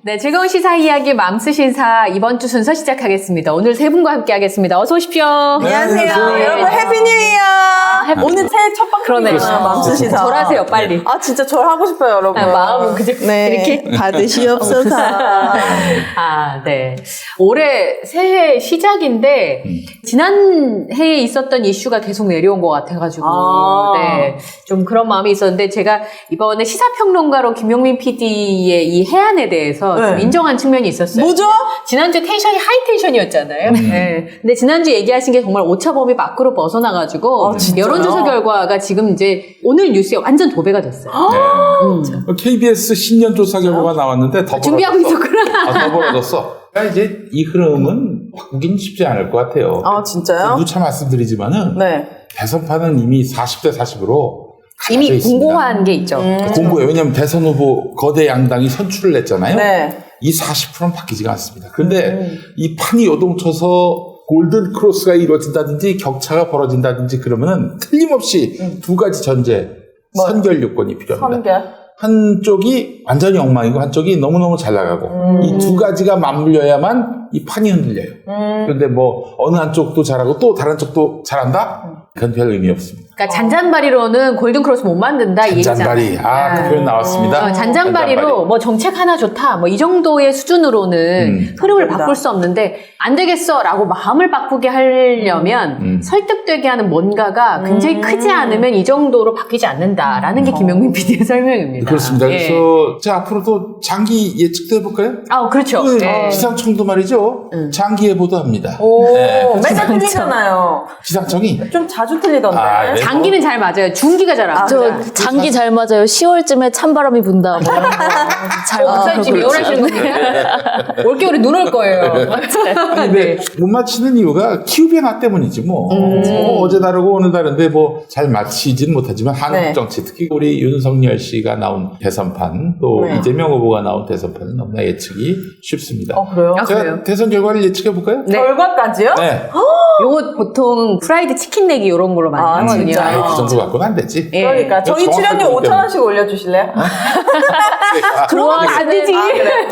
네, 즐거운 시사 이야기 맘스 시사 이번 주 순서 시작하겠습니다. 오늘 세 분과 함께 하겠습니다. 어서 오십시오. 안녕하세요. 네. 여러분 해피 뉴 이어. 오늘 새해 첫 방송이에요. 맘스 시사. 절하세요, 빨리. 아 진짜 절하고 싶어요, 여러분. 마음은 그저 이렇게 받으시옵소서. 아, 네. 올해 새해 시작인데 지난 해에 있었던 이슈가 계속 내려온 것 같아가지고 네, 좀 그런 마음이 있었는데 제가 이번에 시사평론가로 김용민 PD의 이 해안에 대해서 좀 인정한 측면이 있었어요. 뭐죠? 지난주 텐션이 하이 텐션이었잖아요. 네. 근데 지난주 얘기하신 게 정말 오차범위 밖으로 벗어나가지고 여론조사 결과가 지금 이제 오늘 뉴스에 완전 도배가 됐어요. KBS 신년 조사 결과가 나왔는데 더 준비하고 있었구나. 더 벌어졌어. 그러니까 이제 이 흐름은 바꾸긴 쉽지 않을 것 같아요. 아 진짜요? 누차 말씀드리지만은 네. 대선판은 이미 40대 40으로 이미 공고한 게 있죠. 공고예요. 왜냐하면 대선 후보 거대 양당이 선출을 했잖아요. 네. 이 40%는 바뀌지가 않습니다. 그런데 이 판이 요동쳐서 골든 크로스가 이루어진다든지 격차가 벌어진다든지 그러면은 틀림없이 두 가지 전제, 선결 요건이 필요합니다. 선결. 한쪽이 완전히 엉망이고 한쪽이 너무너무 잘 나가고 이 두 가지가 맞물려야만 이 판이 흔들려요. 그런데 뭐 어느 한쪽도 잘하고 또 다른 쪽도 잘한다? 그건 별 의미 없습니다. 그러니까 잔잔바리로는 골든크로스 못 만든다 이 얘기잖아요. 잔잔바리. 그 표현 나왔습니다. 잔잔바리로 뭐 정책 하나 좋다 뭐 이 정도의 수준으로는 흐름을 바꿀 수 없는데 안 되겠어 라고 마음을 바꾸게 하려면 설득되게 하는 뭔가가 굉장히 크지 않으면 이 정도로 바뀌지 않는다라는 게 김용민 PD의 설명입니다. 그렇습니다. 예. 그래서 자 앞으로도 장기 예측도 해볼까요? 그렇죠. 예. 기상청도 말이죠. 장기 예보도 합니다. 오, 네. 맨날 틀리잖아요. 기상청이 좀 자주 틀리던데. 네. 장기는 잘 맞아요. 중기가 잘 안 맞아요. 저 장기 잘 맞아요. 10월쯤에 찬바람이 분다. 뭐 이런 거잘 목사님 지금 예언하시는 거예요? 올겨울에 눈 올 거예요. 아니, 근데 못 맞히는 이유가 기후변화 때문이지 뭐. 어제 다르고 오늘 다른데 뭐 잘 맞히지는 못하지만 한국 정치 특히 우리 윤석열 씨가 나온 대선판 또 이재명 후보가 나온 대선판은 너무나 예측이 쉽습니다. 그래요? 제가 그래요? 대선 결과를 예측해 볼까요? 네. 결과까지요? 네. 요거 보통 프라이드 치킨 내기 이런 걸로 많이 하거든요. 진짜요? 그 정도 갖고는 안 되지. 예. 그러니까 저희 정확하기 출연료 때문에. 5,000원씩 올려주실래요? 그러면 안 되지.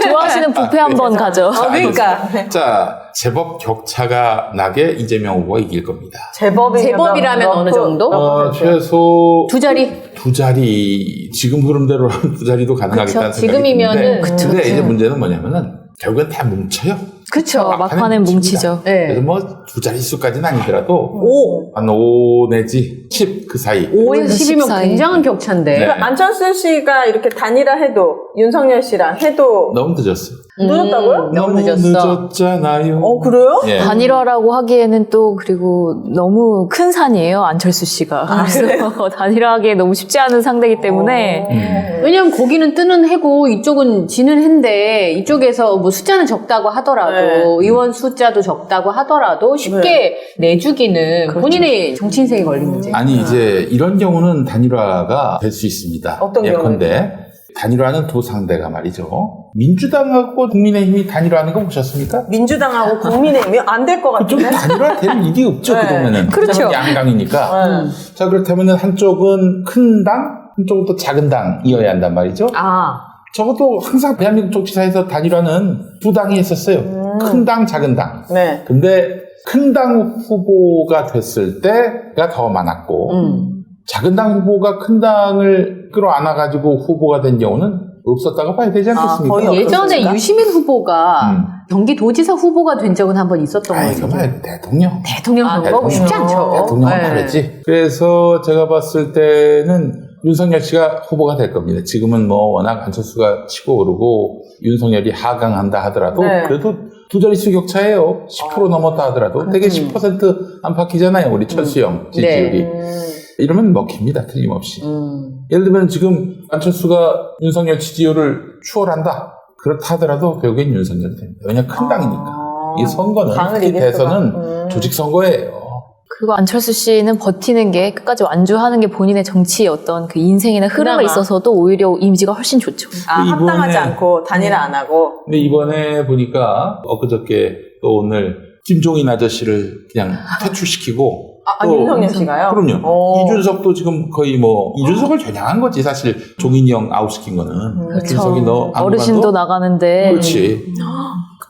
좋아하시는 뷔페 한번 가죠. 그러니까 자, 제법 격차가 나게 이재명 후보가 이길 겁니다. 제법이라면 어느 정도? 최소 두 자리? 두 자리, 지금 흐름대로라면 두 자리도 가능하겠다는 그쵸. 생각이 지금이면은 드는데 근데 이제 문제는 뭐냐면은 결국엔 다 뭉쳐요. 그쵸. 막판엔 뭉치죠. 네. 그래서 뭐 두 자릿수까지는 아니더라도 5. 한 5 내지 10 그 사이. 5에서 10이면 14에. 굉장한 격차인데. 네. 안철수 씨가 이렇게 단일화해도 윤석열 씨랑 해도 너무 늦었어. 늦었다고요? 너무 늦었어. 늦었잖아요. 그래요? 예. 단일화라고 하기에는 또 그리고 너무 큰 산이에요. 안철수 씨가. 그래서 단일화하기에 너무 쉽지 않은 상대이기 때문에 왜냐면 거기는 뜨는 해고 이쪽은 지는 해인데 이쪽에서 뭐 숫자는 적다고 하더라도 의원 숫자도 적다고 하더라도 쉽게 내주기는 본인의 정치 인생에 걸린 문제. 아니 이제 이런 경우는 단일화가 될 수 있습니다. 어떤 예컨대 단일화는 두 상대가 말이죠. 민주당하고 국민의힘이 단일화하는 거 보셨습니까? 민주당하고 국민의힘이 안 될 것 좀 같은데? 단일화 될 일이 없죠, 그동안은. 그렇죠. 양당이니까. 자, 그렇다면 한쪽은 큰 당, 한쪽은 또 작은 당이어야 한단 말이죠. 적어도 항상 대한민국 정치사에서 단일화는 두 당이 했었어요. 큰 당, 작은 당. 네. 근데 큰 당 후보가 됐을 때가 더 많았고, 작은 당 후보가 큰 당을 끌어안아가지고 후보가 된 경우는 없었다고 봐야 되지 않겠습니까? 거의 예전에 없었습니까? 유시민 후보가 경기도지사 후보가 된 적은 한 번 있었던 거죠. 그러면 대통령. 대통령 선거 쉽지 않죠. 대통령은 네. 다르지. 그래서 제가 봤을 때는 윤석열 씨가 후보가 될 겁니다. 지금은 뭐 워낙 안철수가 치고 오르고 윤석열이 하강한다 하더라도 그래도 두 자릿수 격차예요. 10% 넘었다 하더라도 되게 10% 안팎이잖아요. 우리 철수형 지지율이. 이러면 먹힙니다. 틀림없이. 예를 들면 지금 안철수가 윤석열 지지율을 추월한다. 그렇다 하더라도 결국엔 윤석열이 됩니다. 왜냐하면 큰 당이니까. 이 선거는, 특히 대선은 조직 선거예요. 그리고 안철수 씨는 버티는 게 끝까지 완주하는 게 본인의 정치의 어떤 그 인생이나 흐름에 그나마. 있어서도 오히려 이미지가 훨씬 좋죠. 합당하지 않고 단일화 안 하고. 근데 이번에 보니까 엊그저께 또 오늘 김종인 아저씨를 그냥 퇴출시키고 윤석열 씨가요? 그럼요. 이준석도 지금 거의 뭐 이준석을 겨냥한 거지 사실 종인형 아웃시킨 거는. 그렇죠. 이준석이 너 어르신도 나가는데. 그렇지.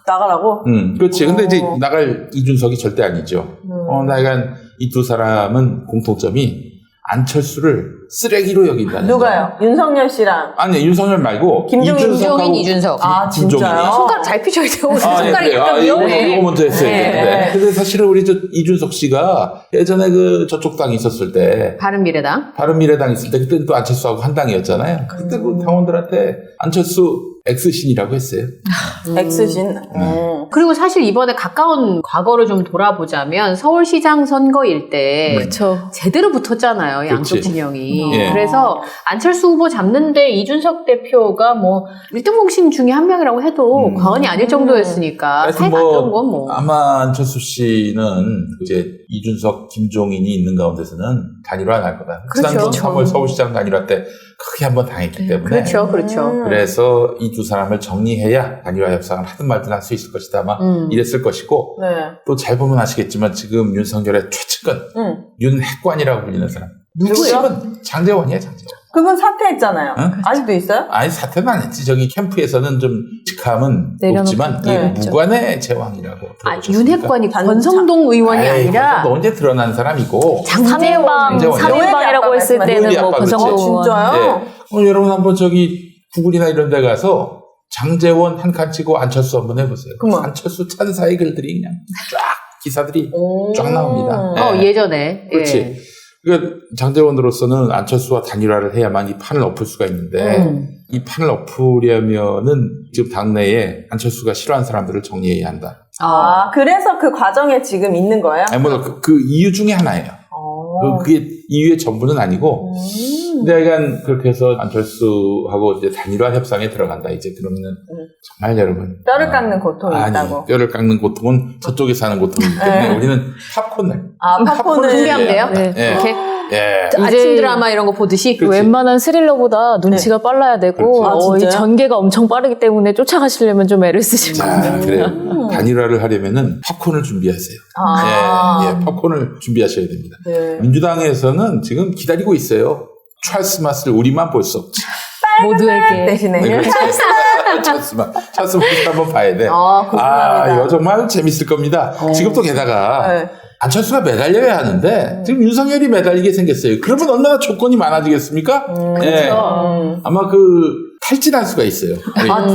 나가라고? 그렇지. 근데 이제 나갈 이준석이 절대 아니죠. 나간 이 두 사람은 공통점이 안철수를 쓰레기로 여긴다는. 누가요? 윤석열 씨랑. 아니 윤석열 말고 김종인, 이준석. 아, 진짜요? 김종인이요? 손가락 잘 피셔야 돼요. 손가락이 그래요. 약간 위험해. 이거 먼저 했어야 네. 되는데. 근데 사실은 우리 이준석 씨가 예전에 그 저쪽 당이 있었을 때 바른미래당 있을 때 그때는 또 안철수하고 한 당이었잖아요. 그때 그 당원들한테 안철수 X신이라고 했어요. X신. 그리고 사실 이번에 가까운 과거를 좀 돌아보자면 서울시장 선거일 때 그렇죠. 제대로 붙었잖아요. 양쪽 그렇지. 진영이. 예. 그래서 안철수 후보 잡는데 이준석 대표가 뭐 1등 공신 중에 한 명이라고 해도 과언이 아닐 정도였으니까 하여튼 사이가 안 좋은 건 뭐. 아마 안철수 씨는 이제 이준석, 김종인이 있는 가운데서는 단일화 안 할 거다. 그렇죠. 지난번 3월 서울시장 단일화 때 크게 한번 당했기 때문에. 그렇죠. 그래서 이 두 사람을 정리해야 단일화 협상을 하든 말든 할 수 있을 것이다. 아마 이랬을 것이고 네. 또 잘 보면 아시겠지만 지금 윤석열의 최측근 윤핵관이라고 불리는 사람. 누구요? 장제원이에요. 장제원. 그분 사퇴했잖아요. 응? 아직도 있어요? 아니 사퇴는 안 했지. 저기 캠프에서는 좀 직함은 내려놓고. 높지만 이게 네. 무관의 제왕이라고 들어보셨습니까? 윤핵관이 권성동 의원이 에이, 아니라 그건 언제 드러난 사람이고. 장제원, 장제원. 삼인방이라고 했을 때는 우리 뭐 아빠 권성동 그치? 의원. 진짜요? 여러분 한번 저기 구글이나 이런 데 가서 장제원 한 칸 치고 안철수 한번 해보세요. 그만. 안철수 찬사의 글들이 그냥 쫙 기사들이 쫙 나옵니다. 예전에. 그렇지. 예. 그러니까 장제원으로서는 안철수와 단일화를 해야만 이 판을 엎을 수가 있는데 이 판을 엎으려면은 지금 당내에 안철수가 싫어하는 사람들을 정리해야 한다. 그래서 그 과정에 지금 있는 거예요? 아니 뭐 그 이유 중에 하나예요. 그게 이유의 전부는 아니고. 근데 약간 그렇게 해서 안철수하고 이제 단일화 협상에 들어간다. 이제 그러면은 정말 여러분 뼈를 깎는 고통이 아니, 있다고. 뼈를 깎는 고통은 저쪽에 사는 고통이기 때문에 우리는 팝콘을 팝콘을 준비하면 돼요? 예. 네. 이렇게 예. 아침 드라마 이런 거 보듯이. 그렇지. 웬만한 스릴러보다 눈치가 빨라야 되고 그렇지. 아, 이 진짜요? 전개가 엄청 빠르기 때문에 쫓아가시려면 좀 애를 쓰실 거예요. 자, 그래요. 단일화를 하려면은 팝콘을 준비하세요. 예, 팝콘을 준비하셔야 됩니다. 네. 민주당에서는 지금 기다리고 있어요. 찰스 맛을 우리만 볼 수 없지. 모두에게. 대신에. 네, 그렇지. 찰스 맛 한번 봐야 돼. 궁금합니다. 이거 정말 재밌을 겁니다. 지금도 게다가 네. 안철수가 매달려야 하는데 지금 윤석열이 매달리게 생겼어요. 그러면 얼마나 조건이 많아지겠습니까? 예. 아마 탈진할 수가 있어요.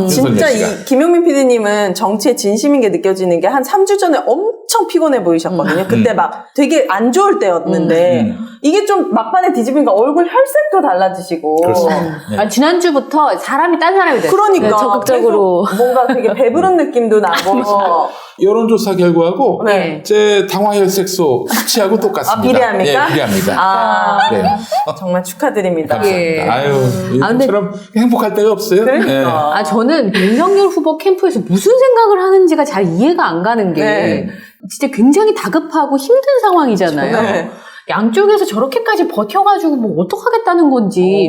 진짜 윤석열 씨가. 이 김용민 PD님은 정치에 진심인 게 느껴지는 게 한 3주 전에 엄청 피곤해 보이셨거든요. 그때 막 되게 안 좋을 때였는데 이게 좀 막판에 뒤집으니까 얼굴 혈색도 달라지시고. 그렇습니다. 지난주부터 사람이 딴 사람이 됐어요. 그러니까 네, 적극적으로. 계속 뭔가 되게 배부른 느낌도 나고. 여론조사 결과하고 네. 제 당화혈색소 수치하고 똑같습니다. 비례합니까? 예, 비례합니다. 그래요. 정말 축하드립니다. 감사합니다. 예. 아유, 근데- 이처럼 행복할 데가 없어요. 그러니까. 저는 윤석열 후보 캠프에서 무슨 생각을 하는지가 잘 이해가 안 가는 게 네. 진짜 굉장히 다급하고 힘든 상황이잖아요. 네. 양쪽에서 저렇게까지 버텨가지고 뭐 어떡하겠다는 건지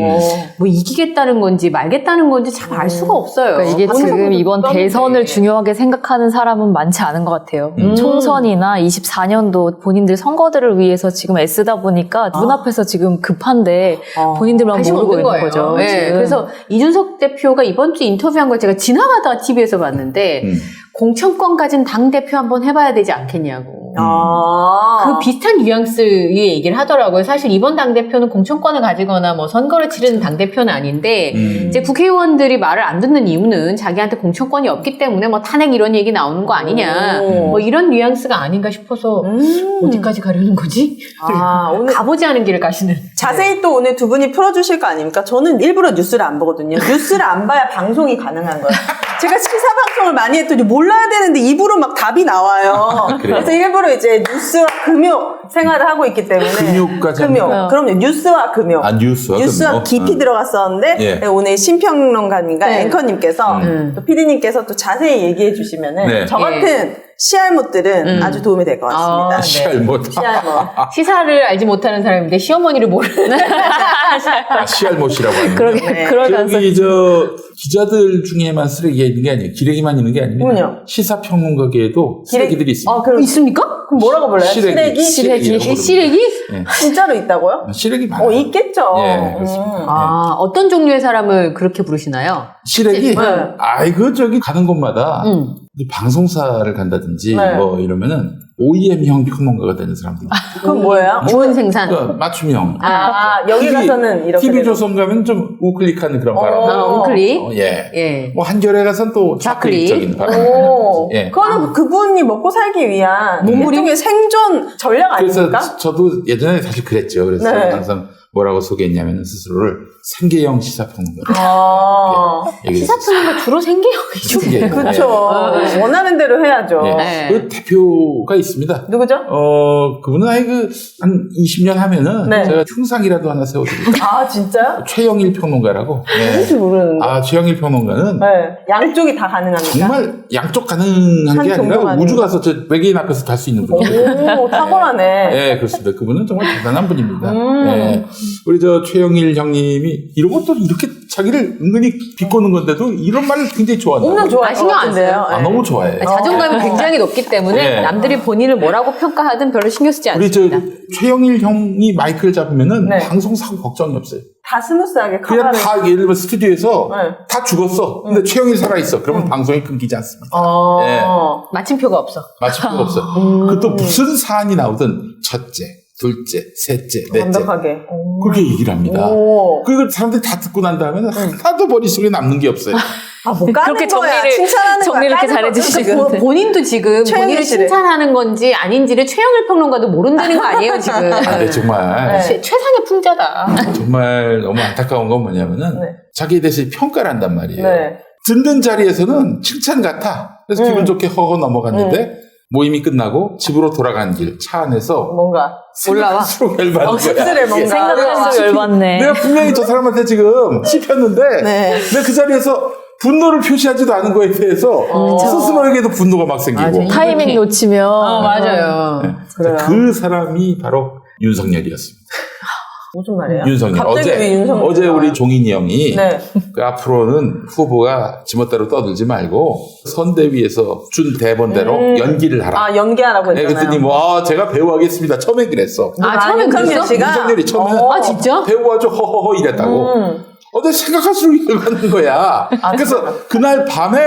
뭐 이기겠다는 건지 말겠다는 건지 참 알 수가 없어요. 그러니까 이게 지금 이번 대선을 중요하게 생각하는 사람은 많지 않은 것 같아요. 총선이나 24년도 본인들 선거들을 위해서 지금 애쓰다 보니까 눈앞에서 지금 급한데 본인들만 관심 모르고 없는 있는 거예요. 거죠. 네, 지금. 그래서 이준석 대표가 이번 주 인터뷰한 걸 제가 지나가다가 TV에서 봤는데 공천권 가진 당대표 한번 해봐야 되지 않겠냐고. 그 비슷한 뉘앙스의 얘기를 하더라고요. 사실 이번 당대표는 공천권을 가지거나 뭐 선거를 치르는 당대표는 아닌데 이제 국회의원들이 말을 안 듣는 이유는 자기한테 공천권이 없기 때문에 뭐 탄핵 이런 얘기 나오는 거 아니냐. 뭐 이런 뉘앙스가 아닌가 싶어서 어디까지 가려는 거지? 오늘 가보지 않은 길을 가시는. 자세히 또 오늘 두 분이 풀어주실 거 아닙니까? 저는 일부러 뉴스를 안 보거든요. 뉴스를 안 봐야 방송이 가능한 거예요. 제가 시사 방송을 많이 했더니 몰라야 되는데 입으로 막 답이 나와요. 그래서 일부러 이제 뉴스와 금욕 생활을 하고 있기 때문에. 금욕까지 금욕. 합니까? 그럼요. 뉴스와 금욕. 뉴스와 금욕. 깊이 들어갔었는데 예. 오늘 신평론가님과 네. 앵커님께서 또 PD님께서 또 자세히 얘기해 주시면은 네. 저 같은 시알못들은 아주 도움이 될 것 같습니다. 네. 시알못. 시알못. 시사를 알지 못하는 사람인데 시어머니를 모르는. 시알못이라고 하는 그러게, 네. 그럴 가능성이. 저기 기자들 중에만 쓰레기가 있는 게 아니에요. 기레기만 있는 게 아닙니다. 그럼요. 시사평론가계에도 쓰레기들이 있습니다. 그럼 있습니까? 그럼 뭐라고 불러요? 시래기? 시래기. 시래기? 네. 진짜로 있다고요? 시래기 많아요. 있겠죠. 예, 그렇습니다. 아, 어떤 종류의 사람을 그렇게 부르시나요? 시래기? 네. 아이고, 저기 가는 곳마다 이 방송사를 간다든지 네. 뭐 이러면은 OEM형 평론가가 되는 사람들. 그럼 뭐예요? 주원 생산. 그러니까 맞춤형. 여기 가서는 이렇게. TV조선 가면 좀 우클릭하는 그런 발언. 웅클리. 예. 예. 뭐 한겨레 가서는 또 좌클릭. 좌클릭적인 발언. 오, 예. 그거는 그분이 먹고 살기 위한 몸부림? 일종의 생존 전략 아닙니까? 그래서 저도 예전에 사실 그랬죠. 그래서 네. 항상 뭐라고 소개했냐면 스스로를 생계형 시사평론가. 시사평론가 주로 생계형이죠. 그렇죠. 원하는 대로 해야죠. 네. 그 대표가 있습니다. 누구죠? 그분은 한 20년 하면은 네. 제가 흉상이라도 하나 세워드릴게요. 진짜요? 최영일 평론가라고. 뭔지 모르는데. 최영일 평론가는 네. 양쪽이 다 가능합니까? 정말 양쪽 가능한 게 한 정도가 아니라 우주 가서 저 외계인 앞에서 달 수 있는 분이에요. 오, 탁월하네. 네, 그렇습니다. 그분은 정말 대단한 분입니다. 네. 우리 저 최영일 형님이 이런 것도 이렇게 자기를 은근히 비꼬는 건데도 이런 말을 굉장히 좋아한다. 엄청 좋아할 것 신경 안 같은데요. 써요. 네. 너무 좋아해. 자존감이 굉장히 높기 때문에 네. 남들이 본인을 뭐라고 평가하든 별로 신경 쓰지 우리 않습니다. 최영일 형이 마이크를 잡으면은 네. 방송 사고 걱정이 없어요. 다 스무스하게 그냥 카바를. 다 예를 들면 스튜디오에서 네. 다 죽었어. 근데 최영일 살아있어. 그러면 방송이 끊기지 않습니다. 예. 마침표가 없어. 마침표가 없어. 그것도 무슨 사안이 나오든 첫째, 둘째, 셋째, 넷째. 완벽하게. 그렇게 얘기를 합니다. 그리고 사람들이 다 듣고 난 다음에는 하나도 머릿속에 남는 게 없어요. 뭐 까는 그렇게 거야. 정리를- 칭찬하는 거야. 정리를 이렇게 까는 거야. 잘해주시는데. 본인도 지금 최영일 본인을 씨를. 칭찬하는 건지 아닌지를 최영일 평론가도 모른다는 거 아니에요, 지금. 네, 정말. 최상의 풍자다. 정말 너무 안타까운 건 뭐냐면은 네. 자기에 대해서 평가를 한단 말이에요. 네. 듣는 자리에서는 칭찬 같아. 그래서 기분 좋게 허허 넘어갔는데 모임이 끝나고 집으로 돌아간 길 차 안에서 뭔가. 올라와. 생각할수록 열받는 거야. 씁쓸해, 뭔가. 생각할수록 열받네. 내가 분명히 저 사람한테 지금 씹혔는데 네. 내가 그 자리에서 분노를 표시하지도 않은 거에 대해서 스스로에게도 분노가 막 생기고 맞아. 타이밍 놓치면. 맞아요. 그래요. 그 사람이 바로 윤석열이었습니다. 무슨 말이에요? 윤석열. 갑자기 왜 윤석열? 어제 우리 종인이 형이 네. 그 앞으로는 후보가 지멋대로 떠들지 말고 선대위에서 준 대본대로 연기를 하라. 연기하라고 네, 했잖아요. 그랬더니 처음에 배우하겠습니다. 처음엔 그랬어. 처음엔 윤석열 그랬어? 씨가? 윤석열이 처음에 아, 진짜? 배우하죠 허허허 이랬다고. 생각할수록 열받는 거야. 그래서 그날 밤에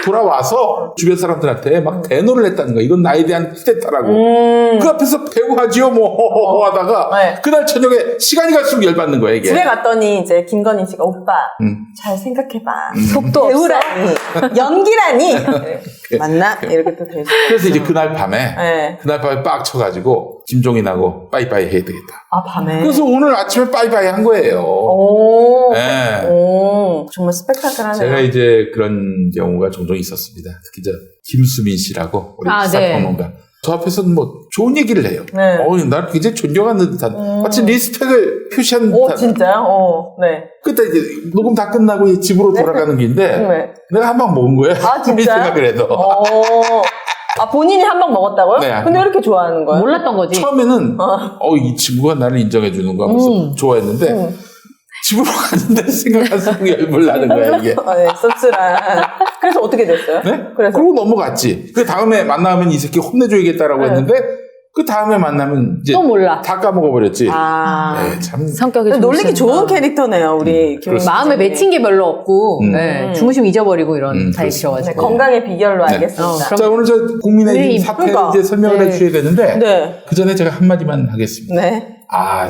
돌아와서 주변 사람들한테 막 대노를 했다는 거야. 이건 나에 대한 쿠데타라고. 그 앞에서 배우하지요 뭐 허허허 하다가 네. 그날 저녁에 시간이 갈수록 열받는 거야 이게. 집에 갔더니 이제 김건희 씨가 오빠 잘 생각해봐. 속도 없어. 배우라니 연기라니 맞나? 이렇게 또 되죠. 그래서 이제 그날 밤에 네. 빡 쳐가지고 김종인하고 빠이빠이 해야 되겠다. 밤에. 그래서 오늘 아침에 빠이빠이 한 거예요. 오. 네. 오. 정말 스펙타클하네요. 제가 이제 그런 경우가 종종 있었습니다. 특히 김수민 씨라고 우리 네. 시사평론가. 저 앞에서는 뭐 좋은 얘기를 해요. 네. 나를 굉장히 존경하는 듯한 마치 리스펙을 표시하는 듯한. 진짜요? 네. 그때 이제 녹음 다 끝나고 집으로 돌아가는 길인데 네. 내가 한 방 먹은 거예요. 진짜요? 우리 생각을 해도. 본인이 한 방 먹었다고요? 네. 근데 왜 이렇게 좋아하는 거예요? 몰랐던 거지. 처음에는 이 친구가 나를 인정해 주는 거 하면서 좋아했는데 집으로 가는데 생각할수록 열불 나는 거야 이게. 네, 씁쓸한. 그래서 어떻게 됐어요? 네? 그래서 그러고 넘어갔지. 그 다음에 만나면 이 새끼 혼내줘야겠다라고 했는데 그 다음에 만나면 이제 또 몰라. 다 까먹어버렸지. 아. 참. 성격이 놀리기 좋으시구나. 좋은 캐릭터네요, 우리 김 그렇습니다. 마음에 맺힌 게 별로 없고 네, 중심 잊어버리고 이런 타입이셔가지고. 네, 건강의 비결로 네. 알겠습니다. 자, 오늘 저 국민의힘 네, 사태를 그러니까. 이제 설명을 네. 해주셔야 되는데 네. 그 전에 제가 한마디만 하겠습니다. 네.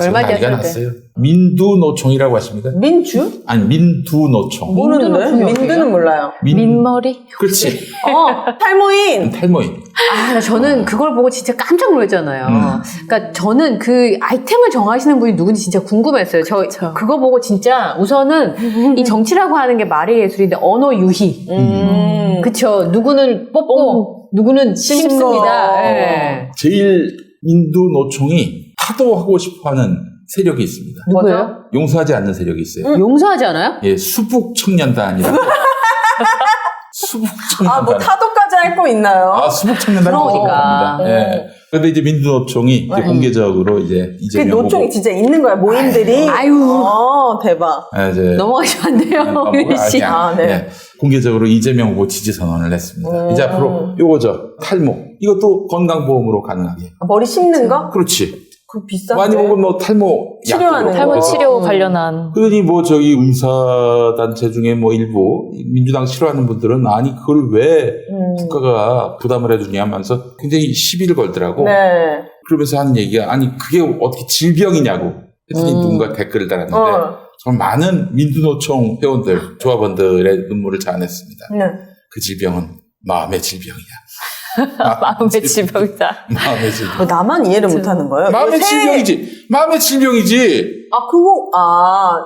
지금 얼마 난리가 됐을 났어요. 민두노총이라고 하십니까? 민주? 아니, 민두노총. 모르는데? 민두는 몰라요. 민머리? 그렇지. 탈모인. 탈모인. 저는 그걸 보고 진짜 깜짝 놀랐잖아요. 그러니까 저는 그 아이템을 정하시는 분이 누군지 진짜 궁금했어요. 그쵸. 그거 보고 진짜 우선은 이 정치라고 하는 게 말이 예술인데 언어 유희. 그쵸. 누구는 뽑고 누구는 심습니다. 예. 제일 민두노총이 타도하고 싶어하는 세력이 있습니다. 누구예요? 용서하지 않는 세력이 있어요. 용서하지 않아요? 예, 수북청년단이라고. 수북청년단. 타도까지 수습까지 할 거 있나요? 수복청년단 그러니까. 겁니다. 예. 그런데 이제 민주노총이 이제 공개적으로 이제 그 이재명 노총이 후보. 진짜 있는 거야, 모임들이. 아유. 대박. 이제 넘어가시면 안 돼요, 유리 씨. 네. 공개적으로 이재명 후보 지지 선언을 했습니다. 이제 앞으로 요거죠. 탈모. 이것도 건강보험으로 가능하게. 머리 심는 거? 그렇지. 그 비싼데. 많이 먹은 뭐 탈모 치료하는 약도 탈모 그렇고. 치료 관련한 그러니 뭐 저기 의사단체 중에 뭐 일부 민주당 싫어하는 분들은 아니 그걸 왜 국가가 부담을 해주냐 하면서 굉장히 시비를 걸더라고. 네. 그러면서 하는 얘기가 아니 그게 어떻게 질병이냐고 했더니 누군가 댓글을 달았는데 정말 많은 민주노총 회원들, 조합원들의 눈물을 자아냈습니다. 네. 그 질병은 마음의 질병이야. 마음의 질병이다. 마음의 질병. 나만 이해를 못하는 거예요? 마음의 새해- 질병이지. 마음의 질병이지.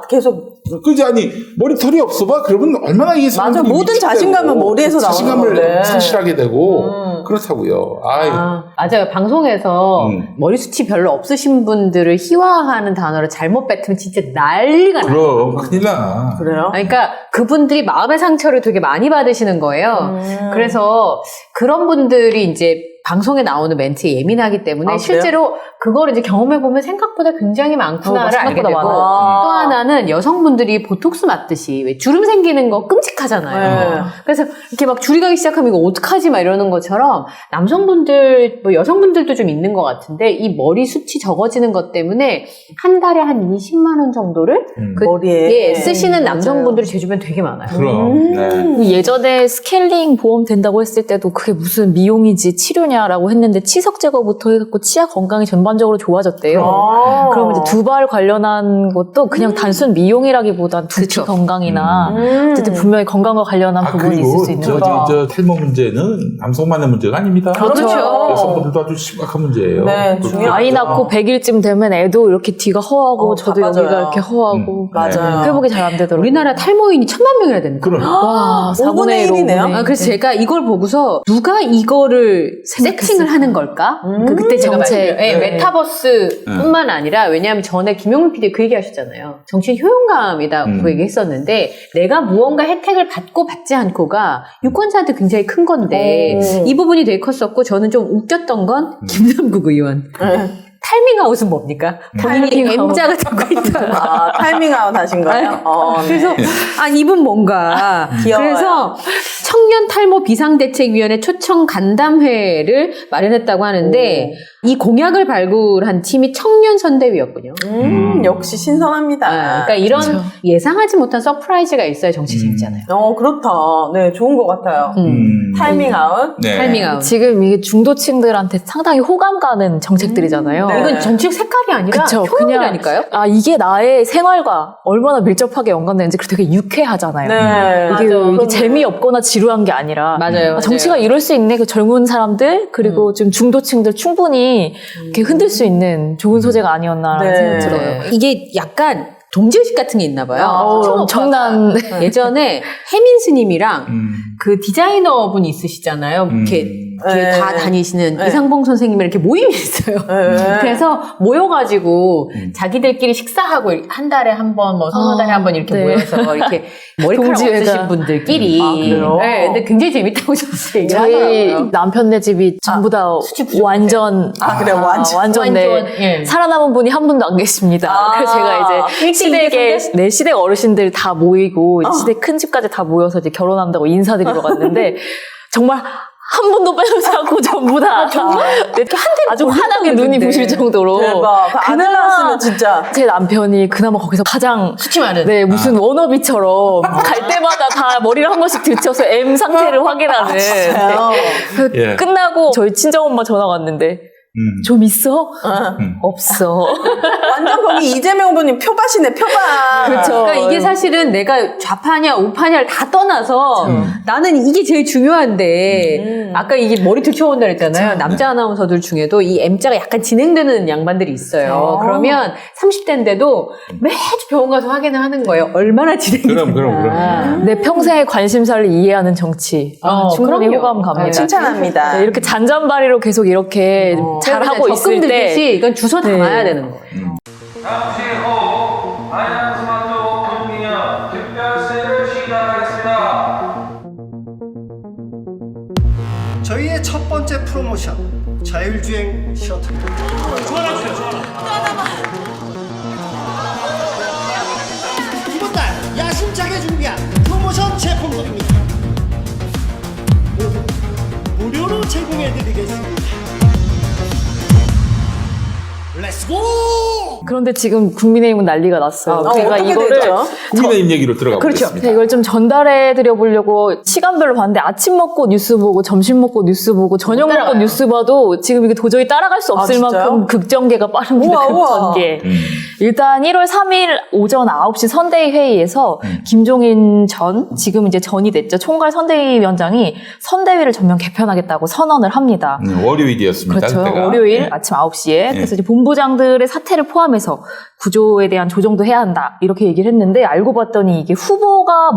계속. 그지 아니 머리털이 없어봐 그러면 얼마나 이게 맞아, 사람들이 모든 위축되고 자신감은 머리에서 나오는 자신감을 건데. 상실하게 되고 그렇다고요. 아유. 맞아요. 방송에서 머리숱이 별로 없으신 분들을 희화화하는 단어를 잘못 뱉으면 진짜 난리가 나요. 그럼 큰일 나. 그래요? 그러니까 그분들이 마음의 상처를 되게 많이 받으시는 거예요. 그래서 그런 분들이 이제 방송에 나오는 멘트에 예민하기 때문에 실제로 그거를 이제 경험해보면 생각보다 굉장히 많구나를 알게 생각보다 되고 많아요. 또 하나는 여성분들이 보톡스 맞듯이 왜 주름 생기는 거 끔찍하잖아요. 그래서 이렇게 막 줄이 가기 시작하면 이거 어떡하지 막 이러는 것처럼 남성분들, 뭐 여성분들도 좀 있는 것 같은데 이 머리숱이 적어지는 것 때문에 한 달에 한 20만 원 정도를 그 머리에 쓰시는 남성분들이 제 주변에 되게 많아요. 그럼. 네. 예전에 스케일링 보험 된다고 했을 때도 그게 무슨 미용이지 치료냐라고 했는데 치석 제거부터 해갖고 치아 건강이 전반적으로 좋아졌대요. 그럼 이제 두발 관련한 것도 그냥 단순 미용이라기보단 두피 건강이나 어쨌든 분명히 건강과 관련한 부분이 있을 수 있는 거죠. 저 탈모 문제는 남성만의 문제가 아닙니다. 그렇죠. 여성분들도 아주 심각한 문제예요. 네, 그렇죠. 중요하죠. 아이 낳고 100일쯤 되면 애도 이렇게 뒤가 허하고 저도 다 여기가 빠져요. 이렇게 허하고 맞아요. 회복이 잘 안 되더라고요. 우리나라 탈모인이 1000만 명이나 됩니다. 그럼. 와, 5분의 1이네요. 그래서 제가 이걸 보고서 누가 이거를 세팅을 하는 걸까? 그때 제가 정책. 메타버스뿐만 아니라 왜냐하면 전에 김용민 PD 그 얘기 하셨잖아요. 정치인 효용감이다 그 얘기 했었는데 내가 무언가 혜택을 받고 받지 않고가 유권자한테 굉장히 큰 건데 이 부분이 되게 컸었고 저는 좀 웃겼던 건 김남국 의원. 타이밍아웃은 뭡니까? 본인이 타이밍아웃. M자가 되고 있다. 타이밍아웃 하신 거예요? 그래서 이분 뭔가 귀여워요. 그래서 청년 탈모 비상대책위원회 초청 간담회를 마련했다고 하는데 이 공약을 발굴한 팀이 청년 선대위였군요. 역시 신선합니다. 그러니까 이런 예상하지 못한 서프라이즈가 있어야 정치 재밌잖아요. 그렇다. 네, 좋은 것 같아요. 타이밍아웃. 네. 타이밍아웃. 지금 이게 중도층들한테 상당히 호감 가는 정책들이잖아요. 네. 이건 정책 색깔이 아니라 그쵸. 효용이라니까요. 이게 나의 생활과 얼마나 밀접하게 연관되는지 되게 유쾌하잖아요. 네. 이게 재미없거나 지루한 게 아니라 맞아요. 정치가 이럴 수 있네. 그 젊은 사람들 그리고 좀 중도층들 충분히 이렇게 흔들 수 있는 좋은 소재가 아니었나라는 네. 생각이 들어요. 이게 약간 동지의식 같은 게 있나 봐요. 엄청난 예전에 혜민 스님이랑 그 디자이너 분 있으시잖아요. 이렇게 다 다니시는 이상봉 선생님이랑 이렇게 모임이 있어요. 그래서 모여가지고 자기들끼리 식사하고 한 달에 한 번, 뭐 서너 달에 한 번 이렇게 모여서 이렇게 머리카락 동지회가. 없으신 분들끼리. 그래요? 네, 근데 굉장히 재밌다고 저한테 저희 얘기하더라고요. 남편네 집이 전부 다 완전 그래, 완전. 예. 살아남은 분이 한 분도 안 계십니다. 그래서 제가 이제 시댁 어르신들 다 모이고 이제 시댁 큰 집까지 다 모여서 이제 결혼한다고 인사드리러 갔는데 정말 한 분도 빼놓지 않고 전부 다 아주 환하게 눈이 부실 정도로 대박. 아들 낳았으면 진짜. 제 남편이 그나마 거기서 가장 수치 많은. 네, 무슨 워너비처럼 갈 때마다 다 머리를 한 번씩 들쳐서 M 상태를 확인하는. 예. 끝나고 저희 친정엄마 전화 왔는데 좀 있어? 없어. 완전 거기 이재명 후보님 표밭이네, 표밭. 그렇죠. 그러니까 이게 사실은 내가 좌파냐 우파냐를 다 떠나서 나는 이게 제일 중요한데 아까 이게 머리 들쳐온다 그랬잖아요. 남자 아나운서들 중에도 이 M자가 약간 진행되는 양반들이 있어요. 그러면 30대인데도 매주 병원 가서 확인을 하는 거예요. 얼마나 진행이 그럼. 내 평생의 관심사를 이해하는 정치. 충분히 그럼요. 호감 갑니다. 칭찬합니다. 네, 이렇게 잔잔바리로 계속 이렇게 잘하고 있을 때 듯이 이건 주워 담아야 되는 거예요. 잠시 후 안양스마트 금리형 특별세를 시작하겠습니다. 저희의 첫 번째 프로모션 자율주행 셔틀입니다. 이번 달 야심차게 준비한 프로모션 제품들입니다. 무료로 제공해드리겠습니다. 렛츠고! 그런데 지금 국민의힘은 난리가 났어요. 제가 어떻게 이거를 되죠? 국민의힘 얘기로 들어가 보겠습니다. 제가 이걸 좀 전달해 드려보려고 시간별로 봤는데 아침 먹고 뉴스 보고 점심 먹고 뉴스 보고 저녁 먹고 따라가요. 뉴스 봐도 지금 이게 도저히 따라갈 수 없을 진짜요? 만큼 극전개가 빠릅니다. 우와. 극전개. 일단 1월 3일 오전 9시 선대위 회의에서 김종인 지금 이제 전이 됐죠. 총괄 선대위원장이 선대위를 전면 개편하겠다고 선언을 합니다. 월요일이었습니다. 그렇죠. 그때가. 월요일 아침 9시에. 그래서 이제 본부장들의 사퇴를 포함해서 구조에 대한 조정도 해야 한다. 이렇게 얘기를 했는데 알고 봤더니 이게 후보자가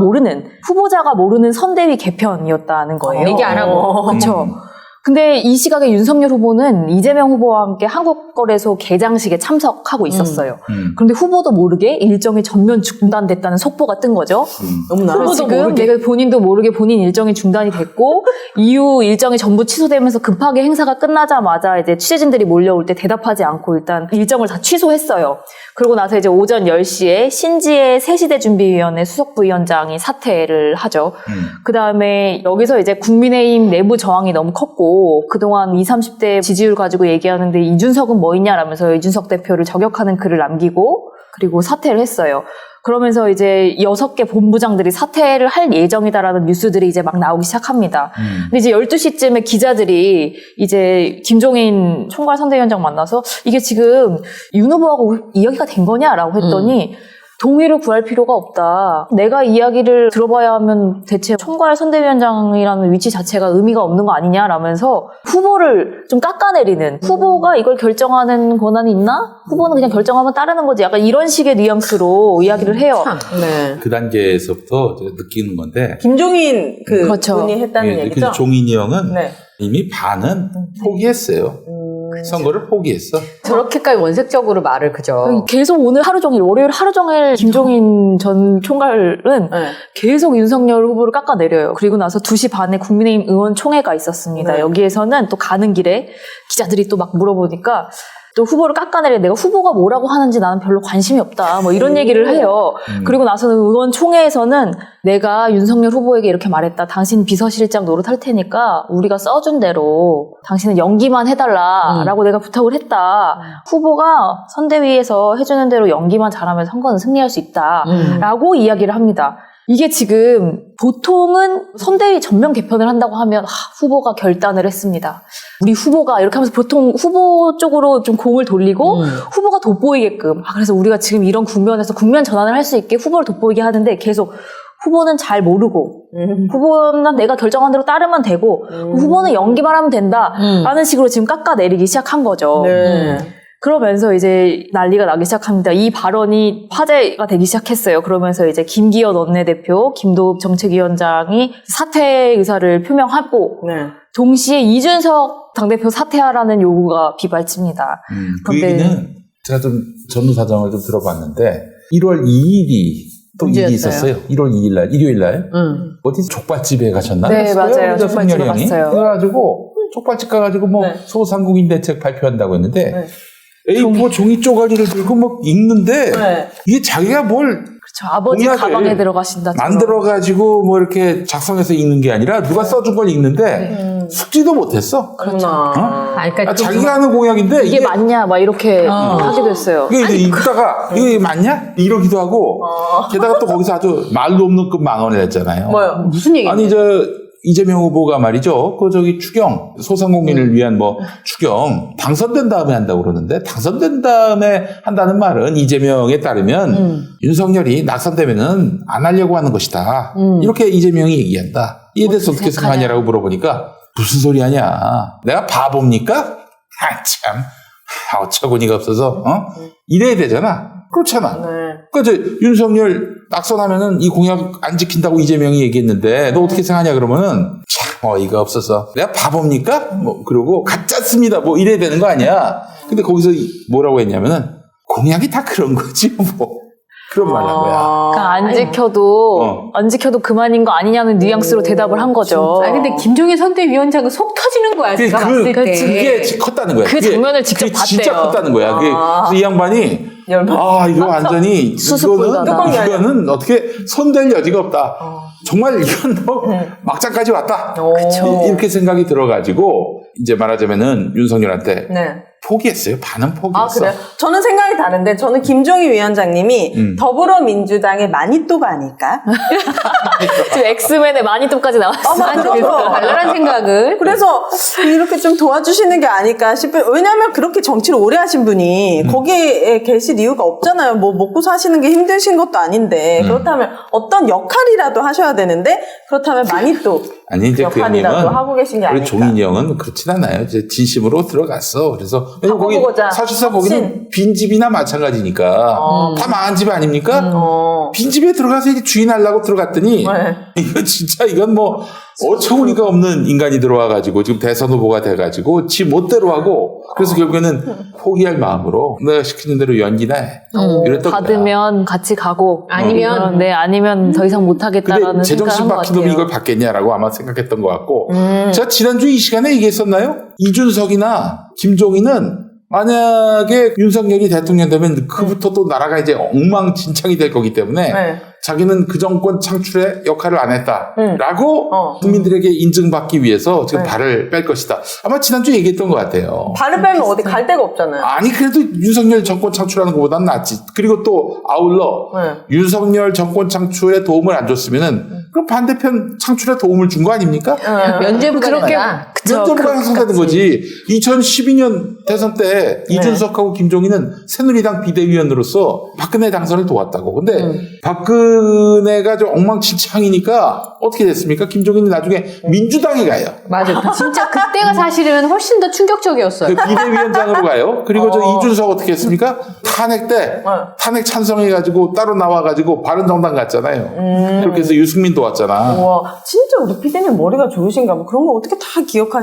모르는 선대위 개편이었다는 거예요. 얘기 안 하고. 그렇죠. 근데 이 시각에 윤석열 후보는 이재명 후보와 함께 한국거래소 개장식에 참석하고 있었어요. 그런데 후보도 모르게 일정이 전면 중단됐다는 속보가 뜬 거죠. 너무나. 후보도 지금 내가 본인도 모르게 본인 일정이 중단이 됐고 이후 일정이 전부 취소되면서 급하게 행사가 끝나자마자 이제 취재진들이 몰려올 때 대답하지 않고 일단 일정을 다 취소했어요. 그러고 나서 이제 오전 10시에 신지혜 새시대 준비위원회 수석부위원장이 사퇴를 하죠. 그 다음에 여기서 이제 국민의힘 내부 저항이 너무 컸고 그동안 20, 30대 지지율 가지고 얘기하는데 이준석은 뭐 있냐라면서 이준석 대표를 저격하는 글을 남기고 그리고 사퇴를 했어요. 그러면서 이제 6개 본부장들이 사퇴를 할 예정이다라는 뉴스들이 이제 막 나오기 시작합니다. 근데 이제 12시쯤에 기자들이 이제 김종인 총괄 선대위원장 만나서 이게 지금 윤 후보하고 이야기가 된 거냐라고 했더니 동의를 구할 필요가 없다. 내가 이야기를 들어봐야 하면 대체 총괄 선대위원장이라는 위치 자체가 의미가 없는 거 아니냐라면서 후보를 좀 깎아내리는 후보가 이걸 결정하는 권한이 있나? 후보는 그냥 결정하면 따르는 거지. 약간 이런 식의 뉘앙스로 이야기를 해요. 네. 그 단계에서부터 제가 느끼는 건데 김종인 그렇죠. 분이 했다는 얘기죠? 그래서 종인이 형은 네. 이미 반은 포기했어요. 선거를 포기했어. 저렇게까지 원색적으로 말을 그죠. 계속 오늘 하루 종일 월요일 하루 종일 김종인 전 총괄은 네. 계속 윤석열 후보를 깎아내려요. 그리고 나서 2시 반에 국민의힘 의원총회가 있었습니다. 네. 여기에서는 또 가는 길에 기자들이 또 막 물어보니까 또 후보를 깎아내려 내가 후보가 뭐라고 하는지 나는 별로 관심이 없다. 뭐 이런 얘기를 해요. 그리고 나서는 의원총회에서는 내가 윤석열 후보에게 이렇게 말했다. 당신 비서실장 노릇할 테니까 우리가 써준 대로 당신은 연기만 해달라라고 내가 부탁을 했다. 후보가 선대위에서 해주는 대로 연기만 잘하면 선거는 승리할 수 있다라고 이야기를 합니다. 이게 지금 보통은 선대위 전면 개편을 한다고 하면 후보가 결단을 했습니다. 우리 후보가 이렇게 하면서 보통 후보 쪽으로 좀 공을 돌리고 후보가 돋보이게끔 그래서 우리가 지금 이런 국면에서 국면 전환을 할 수 있게 후보를 돋보이게 하는데 계속 후보는 잘 모르고 후보는 내가 결정한 대로 따르면 되고 후보는 연기만 하면 된다라는 식으로 지금 깎아내리기 시작한 거죠. 네. 그러면서 이제 난리가 나기 시작합니다. 이 발언이 화제가 되기 시작했어요. 그러면서 이제 김기현 원내대표, 김도읍 정책위원장이 사퇴 의사를 표명하고 네. 동시에 이준석 당대표 사퇴하라는 요구가 빗발칩니다. 그 근데- 얘기는 제가 좀 전후 사정을 좀 들어봤는데 1월 2일이 또 일이 문제였어요. 있었어요. 1월 2일 날, 일요일 날 어디 족발집에 가셨나? 네, 맞아요. 그래서 족발집에 승렬이 형이. 갔어요. 그래가지고 족발집 가가지고 뭐 네. 소상공인 대책 발표한다고 했는데 네. A4 종이 쪼가리를 들고 막 읽는데 네. 이게 자기가 뭘 그렇죠. 아버지 공약을 가방에 들어가신다. 만들어가지고 뭐 이렇게 작성해서 읽는 게 아니라 누가 써준 걸 읽는데 숙지도 못했어. 그렇구나. 그러니까 자기가 하는 공약인데 이게 맞냐? 막 이렇게 하기도 했어요. 이게 이제 읽다가 이게 맞냐? 이러기도 하고 게다가 또 거기서 아주 말도 없는 급 망언을 했잖아요. 뭐요? 무슨 얘기예요? 아니 이재명 후보가 말이죠. 그 추경 소상공인을 위한 뭐 추경 당선된 다음에 한다고 그러는데 당선된 다음에 한다는 말은 이재명에 따르면 윤석열이 낙선되면은 안 하려고 하는 것이다. 이렇게 이재명이 얘기한다. 이에 대해서 어떻게 생각하냐라고 물어보니까 무슨 소리 하냐. 내가 바보입니까? 참 어처구니가 없어서 이래야 되잖아. 그렇잖아. 네. 그러니까 윤석열 낙선하면은 이 공약 안 지킨다고 이재명이 얘기했는데 너 어떻게 생각하냐 그러면은 참 어이가 없어서 내가 바보입니까? 뭐 그러고 가짜습니다. 뭐 이래야 되는 거 아니야. 근데 거기서 뭐라고 했냐면은 공약이 다 그런 거지 뭐. 그러지 말라고요. 그러니까 안 지켜도 그만인 거 아니냐는 뉘앙스로 대답을 한 거죠. 아 근데 김종인 선대위원장은 속 터지는 거야. 제가 봤을 때. 그게 컸다는 거야. 그 장면을 직접 그게 진짜 봤대요. 컸다는 거야. 그래서 이 양반이 이거 완전히 수습불가다. 이거는 어떻게 손댈 여지가 없다. 정말 이건 뭐 막장까지 왔다. 이렇게 생각이 들어가지고 이제 말하자면은 윤석열한테 네. 포기했어요. 반은 아, 포기했어. 그래요? 저는 생각이 다른데, 저는 김종인 위원장님이 더불어민주당의 마니또가 아닐까? 지금 엑스맨의 마니또까지 나왔어요. 그래서 발랄한 생각을. 그래서 이렇게 좀 도와주시는 게 아닐까 싶어요. 왜냐하면 그렇게 정치를 오래 하신 분이 거기에 계실 이유가 없잖아요. 뭐 먹고 사시는 게 힘드신 것도 아닌데 그렇다면 어떤 역할이라도 하셔야 되는데 그렇다면 마니또 아니 이제 그 역할이라도 형님은 하고 계신 게 우리 아닐까. 종인이 형은 그렇진 않아요. 이제 진심으로 들어갔어. 그래서 거기 바꿔보고자. 사실상 확신. 거기는 빈집이나 마찬가지니까 다 망한 집 아닙니까? 빈집에 들어가서 이제 주인하려고 들어갔더니 네. 이거 진짜 이건 뭐 어처구니가 없는 인간이 들어와가지고 지금 대선 후보가 돼가지고 지 멋대로 하고 그래서 결국에는 포기할 마음으로 내가 시키는 대로 연기나 해. 이랬던 거야. 받으면 같이 가고 아니면 더 이상 못 근데 하겠다라는 제정신 생각을 한 것 박힌 놈이 같아요. 이걸 받겠냐라고 아마 생각했던 것 같고 제가 지난주 이 시간에 얘기했었나요? 이준석이나 김종인은 만약에 윤석열이 대통령 되면 그부터 또 나라가 이제 엉망진창이 될 거기 때문에 네. 자기는 그 정권 창출에 역할을 안 했다라고 국민들에게 인증받기 위해서 지금 발을 뺄 것이다. 아마 지난주에 얘기했던 것 같아요. 발을 빼면 어디 갈 데가 없잖아요. 아니 그래도 윤석열 정권 창출하는 것보다는 낫지. 그리고 또 아울러 윤석열 정권 창출에 도움을 안 줬으면은 그럼 반대편 창출에 도움을 준 거 아닙니까? 면죄부가 그렇게 된다. 면접과 형성되는 거지. 2012년 대선 때 이준석하고 김종인은 새누리당 비대위원으로서 박근혜 당선을 도왔다고. 근데 박근혜가 좀 엉망진창이니까 어떻게 됐습니까? 김종인이 나중에 민주당에 가요. 맞아요. 진짜 그때가 사실은 훨씬 더 충격적이었어요. 그 비대위원장으로 가요. 그리고 저 이준석 어떻게 했습니까? 탄핵 때 탄핵 찬성해가지고 따로 나와가지고 바른정당 갔잖아요. 그렇게 해서 유승민 도왔잖아. 와, 진짜 우리 피디님 머리가 좋으신가 봐. 그런 거 어떻게 다 기억하시고.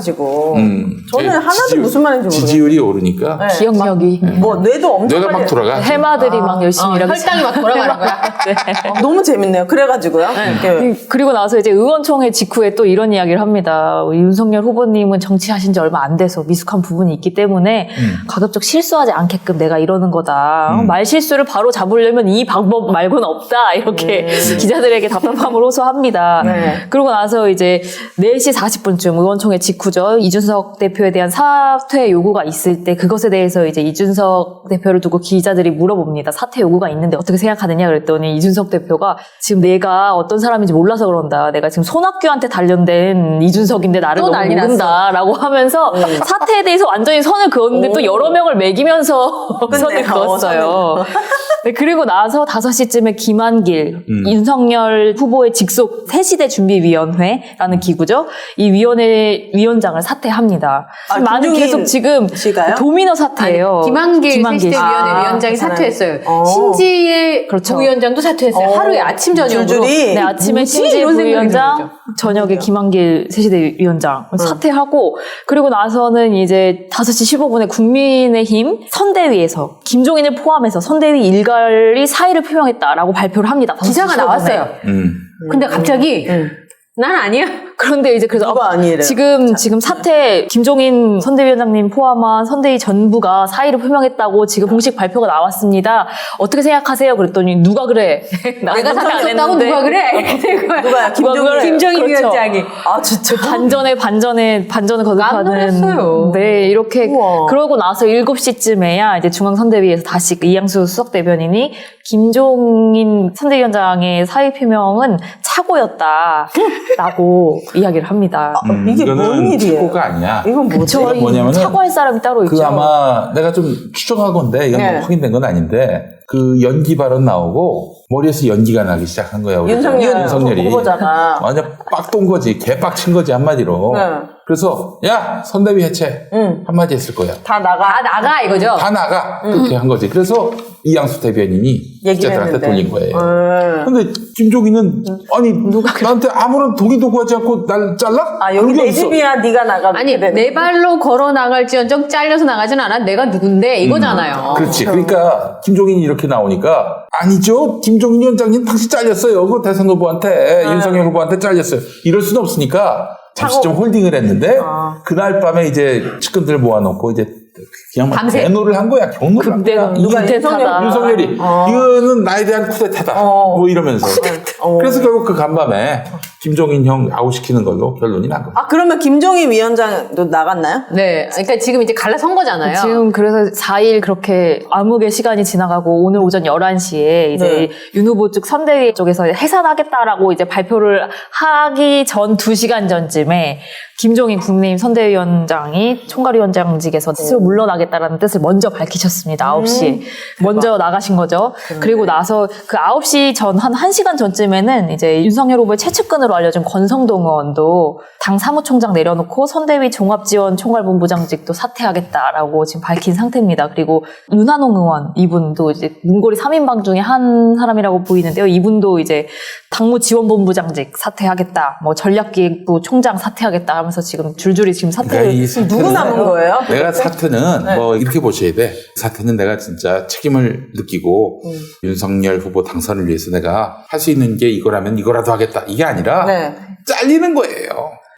저는 하나도 무슨 말인지 모르겠어요. 지지율이 오르니까 네. 기억력이 뭐 뇌도 엄청 뇌가 막 빨리- 돌아가. 해마들이 막 열심히 일하고 혈당이 막 돌아가는 거야. 너무 재밌네요. 그래가지고요. 이렇게 그리고 나서 이제 의원총회 직후에 또 이런 이야기를 합니다. 윤석열 후보님은 정치하신 지 얼마 안 돼서 미숙한 부분이 있기 때문에 가급적 실수하지 않게끔 내가 이러는 거다. 말 실수를 바로 잡으려면 이 방법 말고는 없다. 이렇게 기자들에게 답답함을 호소합니다. 그러고 나서 이제 4시 40분쯤 의원총회 직후죠. 이준석 대표에 대한 사퇴 요구가 있을 때 그것에 대해서 이제 이준석 대표를 두고 기자들이 물어봅니다. 사퇴 요구가 있는데 어떻게 생각하느냐 그랬더니 이준석 대표가 지금 내가 어떤 사람인지 몰라서 그런다. 내가 지금 손학규한테 단련된 이준석인데 나를 또 너무 난리 났어. 모른다라고 하면서 사퇴에 대해서 완전히 선을 그었는데 또 여러 명을 매기면서 선을 그었어요. 네, 그리고 나서 5시쯤에 김한길 윤석열 후보의 직속 새시대 준비위원회라는 기구죠. 이 위원회 위원장을 사퇴합니다. 아, 많은 김종인 계속 지금 씨가요? 도미노 사태예요. 김한길 새시대위원회 위원장이 괜찮아요. 사퇴했어요. 신지혜 그렇죠. 부위원장도 사퇴했어요. 하루에 아침 저녁으로. 줄줄이. 네, 아침에 뭐지? 신지 이런 생각이 부위원장, 들죠. 저녁에 김한길 새시대 위원장 사퇴하고 그리고 나서는 이제 5시 15분에 국민의힘 선대위에서 김종인을 포함해서 선대위 일갈이 사의를 표명했다라고 발표를 합니다. 5시 기사가 15분에. 나왔어요. 근데 갑자기 난 아니야. 그런데 이제 그래서 누가 아니래요? 지금 사퇴 김종인 선대위원장님 포함한 선대위 전부가 사의를 표명했다고 지금 공식 발표가 나왔습니다. 어떻게 생각하세요? 그랬더니 누가 그래? 내가 사퇴 안 했다고 누가 그래? 이렇게 된 거야. 누가요? 김종인 그렇죠. 위원장이. 아, 진짜. 반전을 거듭하는 깜놀랐어요. 네, 이렇게 우와. 그러고 나서 7시쯤에야 이제 중앙선대위에서 다시 그 이양수 수석대변인이 김종인 선대위원장의 사의 표명은 착오였다라고 이야기를 합니다. 이게 뭔 이거는 일이에요? 착오가 아니야. 이건 뭐지? 이건 뭐냐면은 착오할 사람이 따로 있죠. 그 아마 내가 좀 추정하건데 이건 네. 뭐 확인된 건 아닌데 그 연기 발언 나오고 머리에서 연기가 나기 시작한 거야. 우리 윤석열이 윤석열이 후보자가. 완전 빡돈 거지, 개빡친 거지 한마디로. 네. 그래서 야 선대위 해체 한마디 했을 거야. 다 나가. 다 나가 이거죠. 다 나가 그렇게 한 거지. 그래서 이양수 대변인이 기자들한테 돌린 거예요. 근데 김종인은 아니 나한테 아무런 동의도 구하지 않고 날 잘라? 아, 여기 그런 게 내 어딨어? 집이야, 네가 나가. 아니 내 발로 걸어 나갈지언정 잘려서 나가진 않아. 내가 누군데 이거잖아요. 그렇지. 그러니까 김종인이 이렇게 나오니까 아니죠. 김종인 위원장님 당시 잘렸어요. 그 대선 후보한테 윤석열 후보한테 잘렸어요. 이럴 수는 없으니까 잠시 좀 홀딩을 했는데 그날 밤에 이제 측근들 모아놓고 이제 그냥 막 밤새. 대노를 한 거야. 경로를 한 거야. 누가 윤석열? 윤석열이 이거는 나에 대한 쿠데타다. 뭐 이러면서. 그래서 결국 그 간밤에 김종인 형 아웃시키는 걸로 결론이 난 거예요. 아, 그러면 김종인 위원장도 나갔나요? 네, 그러니까 지금 이제 갈라선 거잖아요. 지금 그래서 4일 그렇게 암흑의 시간이 지나가고 오늘 오전 11시에 이제 윤 후보 측 선대위 쪽에서 해산하겠다라고 이제 발표를 하기 전 2시간 전쯤에 김종인 국민의힘 선대위원장이 총괄위원장직에서 스스로 물러나겠다라는 뜻을 먼저 밝히셨습니다. 9시에. 먼저 나가신 거죠. 그리고 나서 그 9시 전 한 1시간 전쯤에는 이제 윤석열 후보의 최측근으로 알려진 권성동 의원도 당 사무총장 내려놓고 선대위 종합지원 총괄본부장직도 사퇴하겠다라고 지금 밝힌 상태입니다. 그리고 윤한홍 의원 이분도 이제 문고리 3인방 중에 한 사람이라고 보이는데요. 이분도 이제 당무지원본부장직 사퇴하겠다, 뭐 전략기획부 총장 사퇴하겠다 하면서 지금 줄줄이 지금 사퇴를 누구 남은 거예요? 내가 사퇴는 뭐 이렇게 보셔야 돼. 사퇴는 내가 진짜 책임을 느끼고 윤석열 후보 당선을 위해서 내가 할 수 있는 게 이거라면 이거라도 하겠다. 이게 아니라 잘리는 거예요.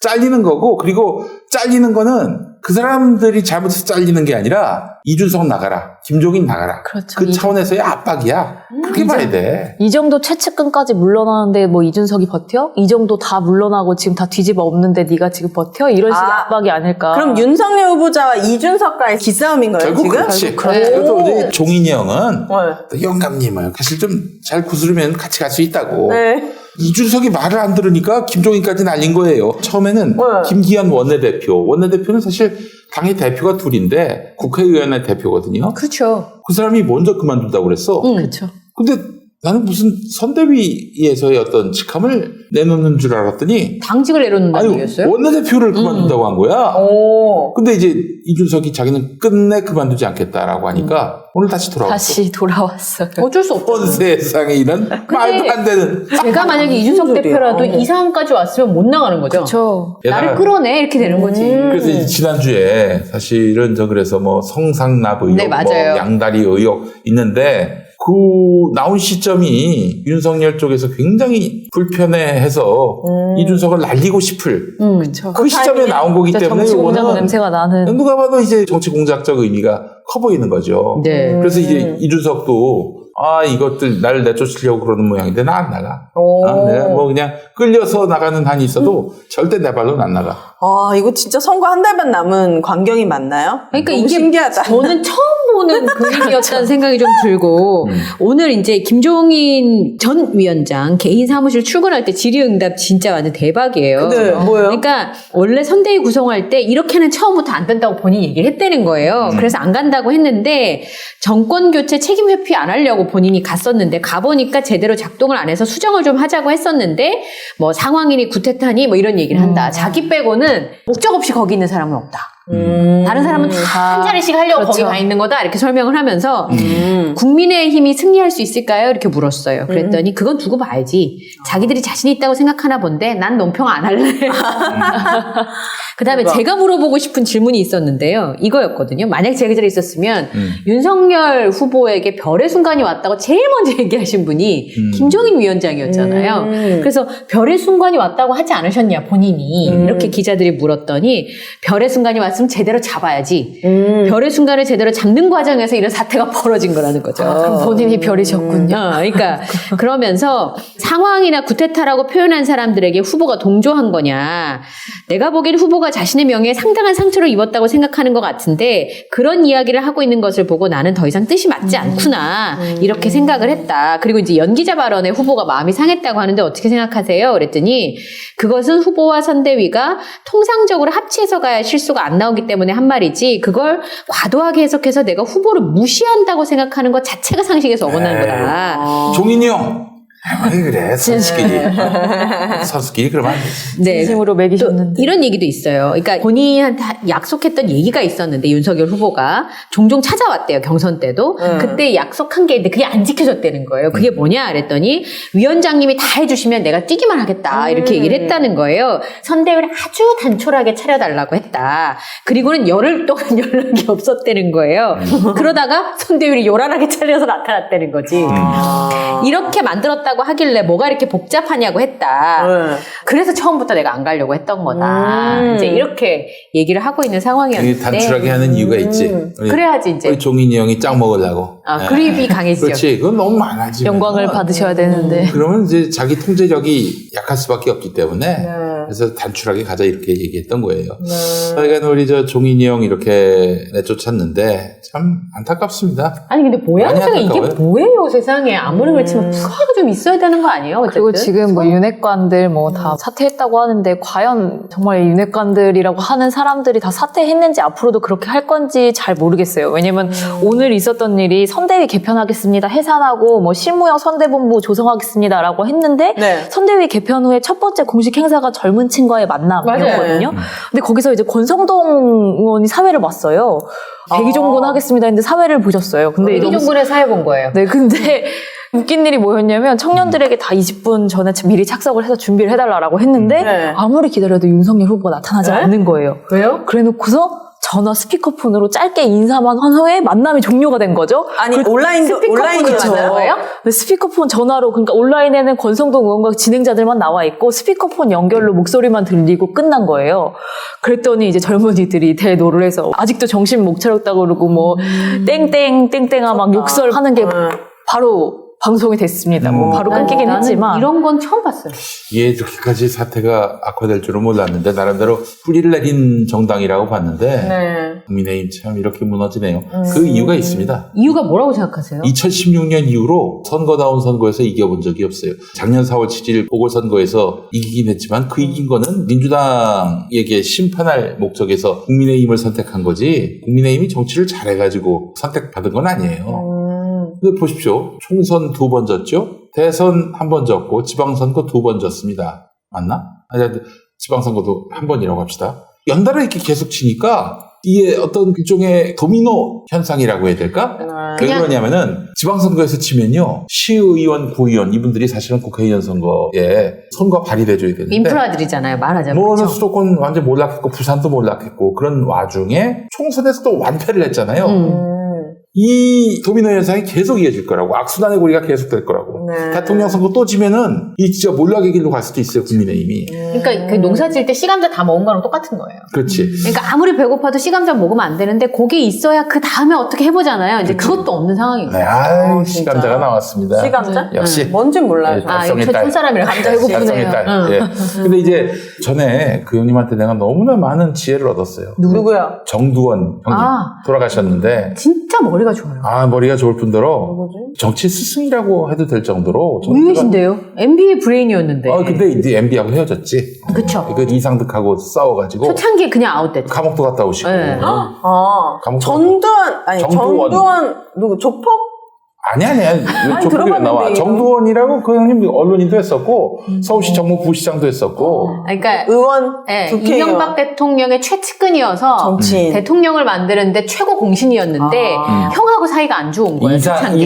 잘리는 거고, 그리고 잘리는 거는 그 사람들이 잘못해서 잘리는 게 아니라 이준석 나가라, 김종인 나가라. 그렇죠. 그 차원에서의 압박이야. 그렇게 봐야 돼. 이 정도 최측근까지 물러나는데 뭐 이준석이 버텨? 이 정도 다 물러나고 지금 다 뒤집어 엎는데 네가 지금 버텨? 이런 식의 압박이 아닐까. 그럼 윤석열 후보자와 이준석과의 기싸움인 거예요, 결국 지금? 그렇지. 그래요? 그래도 우리 종인이 형은 네. 또 영감님을 사실 좀 잘 구스르면 같이 갈 수 있다고. 네. 이준석이 말을 안 들으니까 김종인까지 날린 거예요. 처음에는 김기현 원내대표는 사실 당의 대표가 둘인데 국회의원의 대표거든요. 그렇죠. 그 사람이 먼저 그만둔다고 그랬어. 그렇죠. 근데 나는 무슨 선대위에서의 어떤 직함을 내놓는 줄 알았더니 당직을 내려놓는다는 아유, 얘기였어요? 원내대표를 그만둔다고 한 거야. 근데 이제 이준석이 자기는 끝내 그만두지 않겠다라고 하니까 오늘 다시 돌아왔어. 다시 돌아왔어요. 어쩔 수 없죠. 온 세상에 이런 말도 안 되는. 제가 만약에 이준석 소리야? 대표라도 이 상황까지 왔으면 못 나가는 거죠. 그렇죠. 나를 끌어내 이렇게 되는 거지. 그래서 이 지난주에 사실은 저 그래서 뭐 성상납 의혹, 네, 뭐 맞아요. 양다리 의혹 있는데 그 나온 시점이 윤석열 쪽에서 굉장히 불편해해서 이준석을 날리고 싶을 그렇죠. 그 시점에 나온 거기 때문에 정치 공작 이거는 냄새가 나는. 누가 봐도 이제 정치 공작적 의미가 커 보이는 거죠. 네. 그래서 이제 이준석도 이것들 나를 내쫓으려고 그러는 모양인데 나 안 나가. 내가 뭐 그냥 끌려서 나가는 한이 있어도 절대 내 발로는 안 나가. 이거 진짜 선거 한 달만 남은 광경이 맞나요? 그러니까 너무 이게 신기하다. 저는 처음 보는 그림이었다는 생각이 좀 들고 오늘 이제 김종인 전 위원장 개인 사무실 출근할 때 질의응답 진짜 완전 대박이에요. 네, 뭐예요? 그러니까 원래 선대위 구성할 때 이렇게는 처음부터 안 된다고 본인이 얘기를 했다는 거예요. 그래서 안 간다고 했는데 정권 교체 책임 회피 안 하려고 본인이 갔었는데 가보니까 제대로 작동을 안 해서 수정을 좀 하자고 했었는데 뭐 상황이니 구태타니 뭐 이런 얘기를 한다. 자기 빼고는 목적 없이 거기 있는 사람은 없다. 다른 사람은 다 한 자리씩 하려고 그렇죠. 거기 가 있는 거다 이렇게 설명을 하면서 국민의힘이 승리할 수 있을까요? 이렇게 물었어요. 그랬더니 그건 두고 봐야지. 자기들이 자신 있다고 생각하나 본데 난 논평 안 할래. 그다음에 제가 물어보고 싶은 질문이 있었는데요. 이거였거든요. 만약 제가 그 자리에 있었으면 윤석열 후보에게 별의 순간이 왔다고 제일 먼저 얘기하신 분이 김종인 위원장이었잖아요. 그래서 별의 순간이 왔다고 하지 않으셨냐 본인이 이렇게 기자들이 물었더니 별의 순간이 왔으면 제대로 잡아야지. 별의 순간을 제대로 잡는 과정에서 이런 사태가 벌어진 거라는 거죠. 그럼 본인이 별이셨군요. 그러니까 그러면서 상황이나 구태타라고 표현한 사람들에게 후보가 동조한 거냐. 내가 보기엔 후보가 자신의 명예에 상당한 상처를 입었다고 생각하는 것 같은데 그런 이야기를 하고 있는 것을 보고 나는 더 이상 뜻이 맞지 않구나. 이렇게 생각을 했다. 그리고 이제 연기자 발언에 후보가 마음이 상했다고 하는데 어떻게 생각하세요? 그랬더니 그것은 후보와 선대위가 통상적으로 합치해서 가야 실수가 안 나오기 때문에 한 말이지 그걸 과도하게 해석해서 내가 후보를 무시한다고 생각하는 것 자체가 상식에서 어긋난 거다. 종인이 형 아니 그래 선수끼리 그러면 안 되지. 네. 진심으로 매기셨는데. 또 이런 얘기도 있어요. 그러니까 본인한테 약속했던 얘기가 있었는데 윤석열 후보가 종종 찾아왔대요. 경선 때도. 그때 약속한 게 있는데 그게 안 지켜졌다는 거예요. 그게 뭐냐 그랬더니 위원장님이 다 해주시면 내가 뛰기만 하겠다 이렇게 얘기를 했다는 거예요. 선대위를 아주 단촐하게 차려달라고 했다. 그리고는 열흘 동안 연락이 없었다는 거예요. 그러다가 선대위를 요란하게 차려서 나타났다는 거지. 이렇게 만들었다고 하길래 뭐가 이렇게 복잡하냐고 했다. 그래서 처음부터 내가 안 가려고 했던 거다. 이제 이렇게 얘기를 하고 있는 상황이었는데. 단출하게 하는 이유가 있지. 그래야지 이제. 우리 종인이 형이 짱 먹으려고. 그립이 강해지죠. 그렇지. 그건 너무 많아지. 영광을 받으셔야 되는데. 그러면 이제 자기 통제력이 약할 수밖에 없기 때문에 그래서 단출하게 가자 이렇게 얘기했던 거예요. 그러니까 우리 저 종인이 형 이렇게 내쫓았는데 참 안타깝습니다. 아니 근데 모양새가 이게 안타까워요. 뭐예요 세상에. 아무리 그렇지만 부하가 좀 있어야 되는 거 아니에요? 어쨌든. 그리고 지금 뭐 윤핵관들 뭐 다 사퇴했다고 하는데 과연 정말 윤핵관들이라고 하는 사람들이 다 사퇴했는지 앞으로도 그렇게 할 건지 잘 모르겠어요. 왜냐면 오늘 있었던 일이 선대위 개편하겠습니다. 해산하고 뭐 실무형 선대본부 조성하겠습니다라고 했는데 선대위 개편 후에 첫 번째 공식 행사가 젊은 층과의 만남이었거든요. 근데 거기서 이제 권성동 의원이 사회를 봤어요. 대기종군 하겠습니다 했는데 사회를 보셨어요. 근데 대기종군에 사회 본 거예요. 네, 근데 웃긴 일이 뭐였냐면 청년들에게 다 20분 전에 미리 착석을 해서 준비를 해달라고 했는데 아무리 기다려도 윤석열 후보가 나타나지 않는 거예요. 왜요? 그래놓고서 전화 스피커폰으로 짧게 인사만 한 후에 만남이 종료가 된 거죠. 아니 온라인이었나요? 거예요? 스피커폰 전화로 그러니까 온라인에는 권성동 의원과 진행자들만 나와 있고 스피커폰 연결로 목소리만 들리고 끝난 거예요. 그랬더니 이제 젊은이들이 대노를 해서 아직도 정신 못 차렸다고 그러고 뭐 땡땡아 막 욕설하는 게 바로 방송이 됐습니다. 뭐 바로 끊기긴 했지만 이런 건 처음 봤어요. 이게 이렇게까지 사태가 악화될 줄은 몰랐는데 나름대로 뿌리를 내린 정당이라고 봤는데 국민의힘 참 이렇게 무너지네요. 그 이유가 있습니다. 이유가 뭐라고 생각하세요? 2016년 이후로 선거다운 선거에서 이겨본 적이 없어요. 작년 4월 7일 보궐선거에서 이기긴 했지만 그 이긴 거는 민주당에게 심판할 목적에서 국민의힘을 선택한 거지 국민의힘이 정치를 잘해가지고 선택받은 건 아니에요. 근데 보십시오. 총선 2번 졌죠? 대선 1번 졌고 지방선거 2번 졌습니다. 맞나? 아니, 지방선거도 1번이라고 합시다. 연달아 이렇게 계속 치니까 이게 어떤 일종의 도미노 현상이라고 해야 될까? 왜 그러냐면은 지방선거에서 치면요. 시의원, 구의원 이분들이 사실은 국회의원 선거에 손과 발이 돼줘야 되는데 인프라들이잖아요. 말하자면. 뭐 그렇죠? 수도권 완전 몰락했고 부산도 몰락했고 그런 와중에 총선에서도 완패를 했잖아요. 이 도미노 현상이 계속 이어질 거라고 악순환의 고리가 계속될 거라고 대통령 선거 또 지면은 이 진짜 몰락의 길로 갈 수도 있어요 국민의힘이. 그러니까 그 농사 지을 때 씨감자 다 먹은 거랑 똑같은 거예요. 그렇지. 그러니까 아무리 배고파도 씨감자 먹으면 안 되는데 거기 있어야 그 다음에 어떻게 해보잖아요. 이제 그것도 없는 상황인 네, 거예요. 아유 시감자가 나왔습니다. 시감자? 역시 뭔진 몰라요. 이거 촌사람이라 감자 배고프네요. 예. 근데 이제 전에 그 형님한테 내가 너무나 많은 지혜를 얻었어요. 누구야? 정두원 형님 돌아가셨는데 진짜 머리가 좋아요. 머리가 좋을 뿐더러 정치 스승이라고 해도 될 정도로 의외신데요? MB의 브레인이었는데. 근데 이제 MB하고 헤어졌지. 그쵸. 그 이상득하고 싸워가지고 초창기에 그냥 아웃됐죠. 감옥도 갔다 오시고. 네. 정두원 누구 조폭? 아니 조폭이 나와. 정두원이라고 그 형님 언론인도 했었고 서울시 정무부시장도 했었고. 그러니까 의원, 국회의원. 이명박 대통령의 최측근이어서 정치인. 대통령을 만드는데 최고 공신이었는데 형하고 사이가 안 좋은 거예요. 초창기.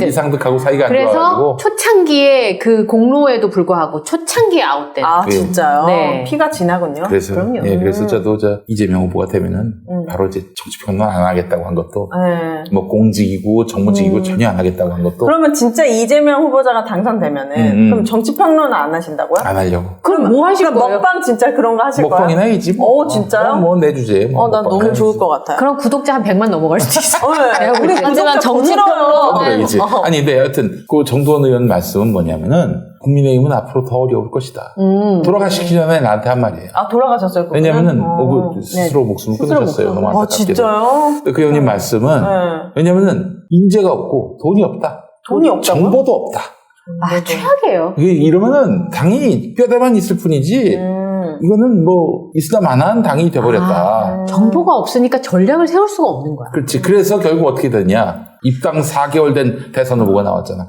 이상득하고 사이가 안 그래서 좋아가지고. 초창기에 그 공로에도 불구하고 초창기에 아웃된. 진짜요? 네. 피가 진하군요. 그래서 그럼요. 그래서 저도 이재명 후보가 되면은 바로 이제 정치평론 안 하겠다고 한 것도 뭐 공직이고 정무직이고 전혀 안 하겠다고 한 것도. 그러면 진짜 이재명 후보자가 당선되면은 그럼 정치평론은 안 하신다고요? 안 하려고. 그럼 뭐 하실 거예요? 먹방 진짜 그런 거 하실 거예요? 먹방이나 해야지. 뭐. 진짜요? 뭐 내 주제. 난 너무 좋을 것 같아요. 그럼 구독자 한 100만 넘어갈 수도 있어요. 우리 하지만 정치평론 그러지. 아니 근데 여하튼 그 정두원 의원 말씀은 뭐냐면은 국민의힘은 앞으로 더 어려울 것이다. 돌아가시기 전에 나한테 한 말이에요. 돌아가셨어요? 그분은? 왜냐면은 스스로 목숨을 끊으셨어요. 너무 안타깝게도. 진짜요? 그 형님 말씀은 왜냐면은 인재가 없고 돈이 없다. 돈이 없다고요? 정보도 없다. 최악이에요. 이러면은 당이 뼈대만 있을 뿐이지 이거는 뭐 있으나 마나한 당이 돼버렸다. 정보가 없으니까 전략을 세울 수가 없는 거야. 그렇지. 그래서 결국 어떻게 됐냐. 입당 4개월 된 대선 후보가 나왔잖아.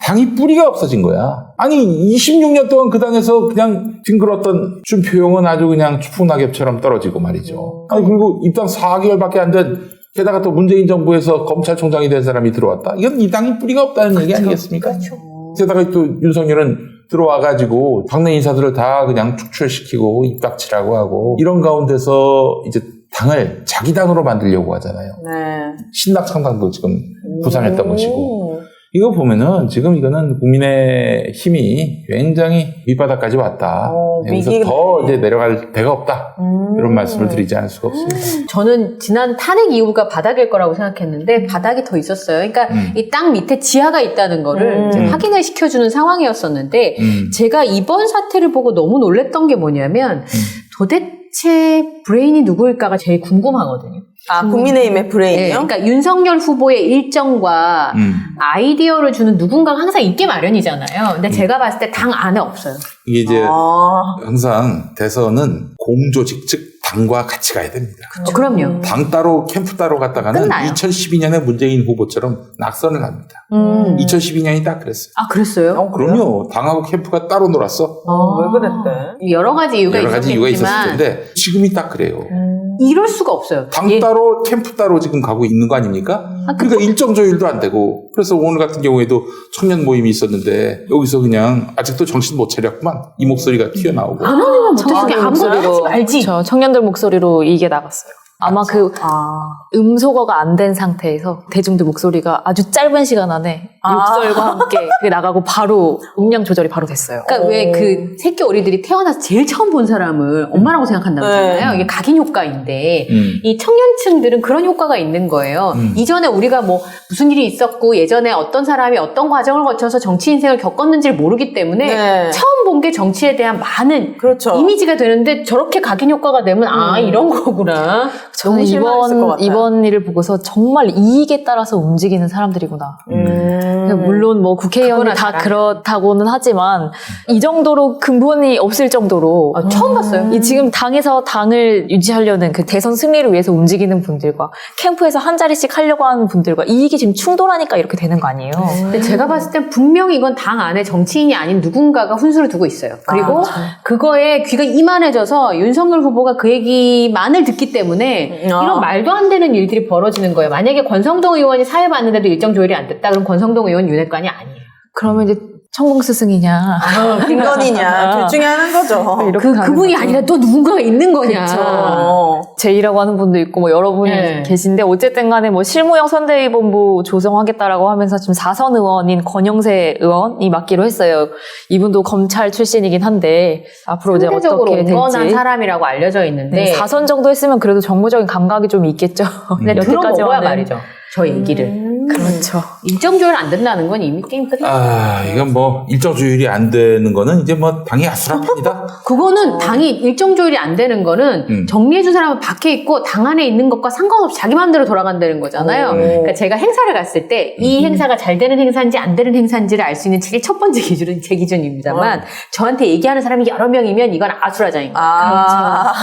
당이 뿌리가 없어진 거야. 아니 26년 동안 그 당에서 그냥 뒹굴었던 준표용은 아주 그냥 추풍낙엽처럼 떨어지고 말이죠. 아니 그리고 입당 4개월밖에 안 된 게다가 또 문재인 정부에서 검찰총장이 된 사람이 들어왔다. 이건 이 당이 뿌리가 없다는 얘기 아니겠습니까? 그렇죠. 게다가 또 윤석열은 들어와가지고 당내 인사들을 다 그냥 축출시키고 입닥치라고 하고 이런 가운데서 이제 당을 자기 당으로 만들려고 하잖아요. 네. 신낙창당도 지금 부산했던 것이고 이거 보면은 지금 이거는 국민의 힘이 굉장히 밑바닥까지 왔다. 여기서 위기가 더 이제 내려갈 데가 없다. 이런 말씀을 드리지 않을 수가 없습니다. 저는 지난 탄핵 이후가 바닥일 거라고 생각했는데 바닥이 더 있었어요. 그러니까 이 땅 밑에 지하가 있다는 거를 이제 확인을 시켜주는 상황이었었는데 제가 이번 사태를 보고 너무 놀랬던 게 뭐냐면 도대체 브레인이 누구일까가 제일 궁금하거든요. 아, 국민의힘의 네, 브레인이요? 그러니까 윤석열 후보의 일정과 아이디어를 주는 누군가가 항상 있게 마련이잖아요. 근데 제가 봤을 때 당 안에 없어요. 이게 이제 아. 항상 대선은 공조직 즉 당과 같이 가야 됩니다. 그럼요. 당 따로 캠프 따로 갔다가는 끝나요. 2012년에 문재인 후보처럼 낙선을 합니다. 2012년이 딱 그랬어요. 아, 그랬어요? 그럼요. 당하고 캠프가 따로 놀았어. 왜 그랬대? 여러 가지 이유가 여러 가지 이유가 있었을 있었겠지만 텐데 지금이 딱 그래요. 이럴 수가 없어요. 당 예. 따로 캠프 따로 지금 가고 있는 거 아닙니까? 그러니까 일정 조율도 안 되고 그래서 오늘 같은 경우에도 청년 모임이 있었는데 여기서 그냥 아직도 정신 못 차렸구만 이 목소리가 튀어나오고 안 하면 못해서 그냥 아무거나 하지 목소리로 말지. 저 청년들 목소리로 이게 나갔어요. 아마 그 음소거가 안 된 상태에서 대중들 목소리가 아주 짧은 시간 안에 욕설과 함께 그게 나가고 바로 음량 조절이 바로 됐어요. 그러니까 왜 그 새끼 어리들이 태어나서 제일 처음 본 사람을 엄마라고 생각한다고 하잖아요. 이게 각인 효과인데 이 청년층들은 그런 효과가 있는 거예요. 이전에 우리가 뭐 무슨 일이 있었고 예전에 어떤 사람이 어떤 과정을 거쳐서 정치 인생을 겪었는지를 모르기 때문에 네. 처음 본 게 정치에 대한 많은 그렇죠. 이미지가 되는데 저렇게 각인 효과가 되면 아 이런 거구나. 저는 너무 실망했을 것 같아요. 이번 일을 보고서 정말 이익에 따라서 움직이는 사람들이구나. 물론 뭐 국회의원이 그거나 다 잘하네. 그렇다고는 하지만 이 정도로 근본이 없을 정도로 처음 봤어요. 이 지금 당에서 당을 유지하려는 그 대선 승리를 위해서 움직이는 분들과 캠프에서 한 자리씩 하려고 하는 분들과 이익이 지금 충돌하니까 이렇게 되는 거 아니에요? 근데 제가 봤을 땐 분명히 이건 당 안에 정치인이 아닌 누군가가 훈수를 두고 있어요. 그리고 그거에 귀가 이만해져서 윤석열 후보가 그 얘기만을 듣기 때문에 이런 말도 안 되는 일들이 벌어지는 거예요. 만약에 권성동 의원이 사회 봤는데도 일정 조율이 안 됐다. 그럼 권성동 의원 윤핵관이 아니에요. 그러면 이제 천공 스승이냐? 김건희냐 둘 중에 하나인 거죠. 그분이 아니라 또 누군가가 있는 거냐. 제이라고 하는 분도 있고 뭐 여러분이 네. 계신데 어쨌든 간에 뭐 실무형 선대위본부 조성하겠다라고 하면서 지금 4선 의원인 권영세 의원이 맡기로 했어요. 이분도 검찰 출신이긴 한데 앞으로 이제 상대적으로 어떻게 될지. 온건한 사람이라고 알려져 있는데 4선 정도 했으면 그래도 정무적인 감각이 좀 있겠죠. 근데 들어먹어야 말이죠. 저 얘기를. 그렇죠. 일정 조율 안 된다는 건 이미 게임 끝이에요. 이건 뭐 일정 조율이 안 되는 거는 이제 뭐 당이 아수라합니다. 그거는 당이 일정 조율이 안 되는 거는 정리해준 사람은 밖에 있고 당 안에 있는 것과 상관없이 자기 마음대로 돌아간다는 거잖아요. 그러니까 제가 행사를 갔을 때 이 행사가 잘 되는 행사인지 안 되는 행사인지를 알 수 있는 제일 첫 번째 기준은 제 기준입니다만 저한테 얘기하는 사람이 여러 명이면 이건 아수라장인 거예요.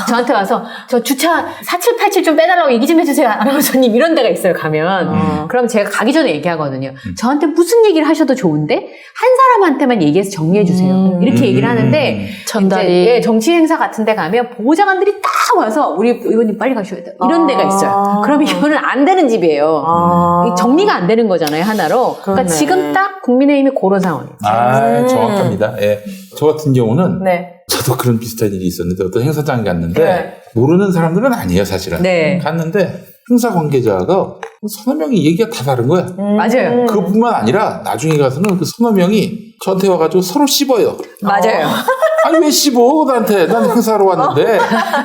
저한테 와서 저 주차 4787 좀 빼달라고 얘기 좀 해주세요. 아나운서님 이런 데가 있어요. 가면. 그럼 제가 가기 전에 얘기하거든요. 저한테 무슨 얘기를 하셔도 좋은데 한 사람한테만 얘기해서 정리해주세요. 이렇게 얘기를 하는데 전달이. 이제, 정치 행사 같은 데 가면 보좌관들이 딱 와서 우리 의원님 빨리 가셔야 돼요. 이런 데가 있어요. 그럼 이거는 안 되는 집이에요. 정리가 안 되는 거잖아요. 하나로. 그러니까 지금 딱 국민의힘이 그런 상황이에요. 정확합니다. 예. 저 같은 경우는 네. 저도 그런 비슷한 일이 있었는데 어떤 행사장에 갔는데 모르는 사람들은 아니에요 사실은. 네. 갔는데 행사 관계자가 서너 명이 얘기가 다 다른 거야. 맞아요. 그뿐만 아니라 나중에 가서는 그 서너 명이 저한테 와가지고 서로 씹어요. 맞아요. 아니 왜 씹어 나한테? 난 행사하러 왔는데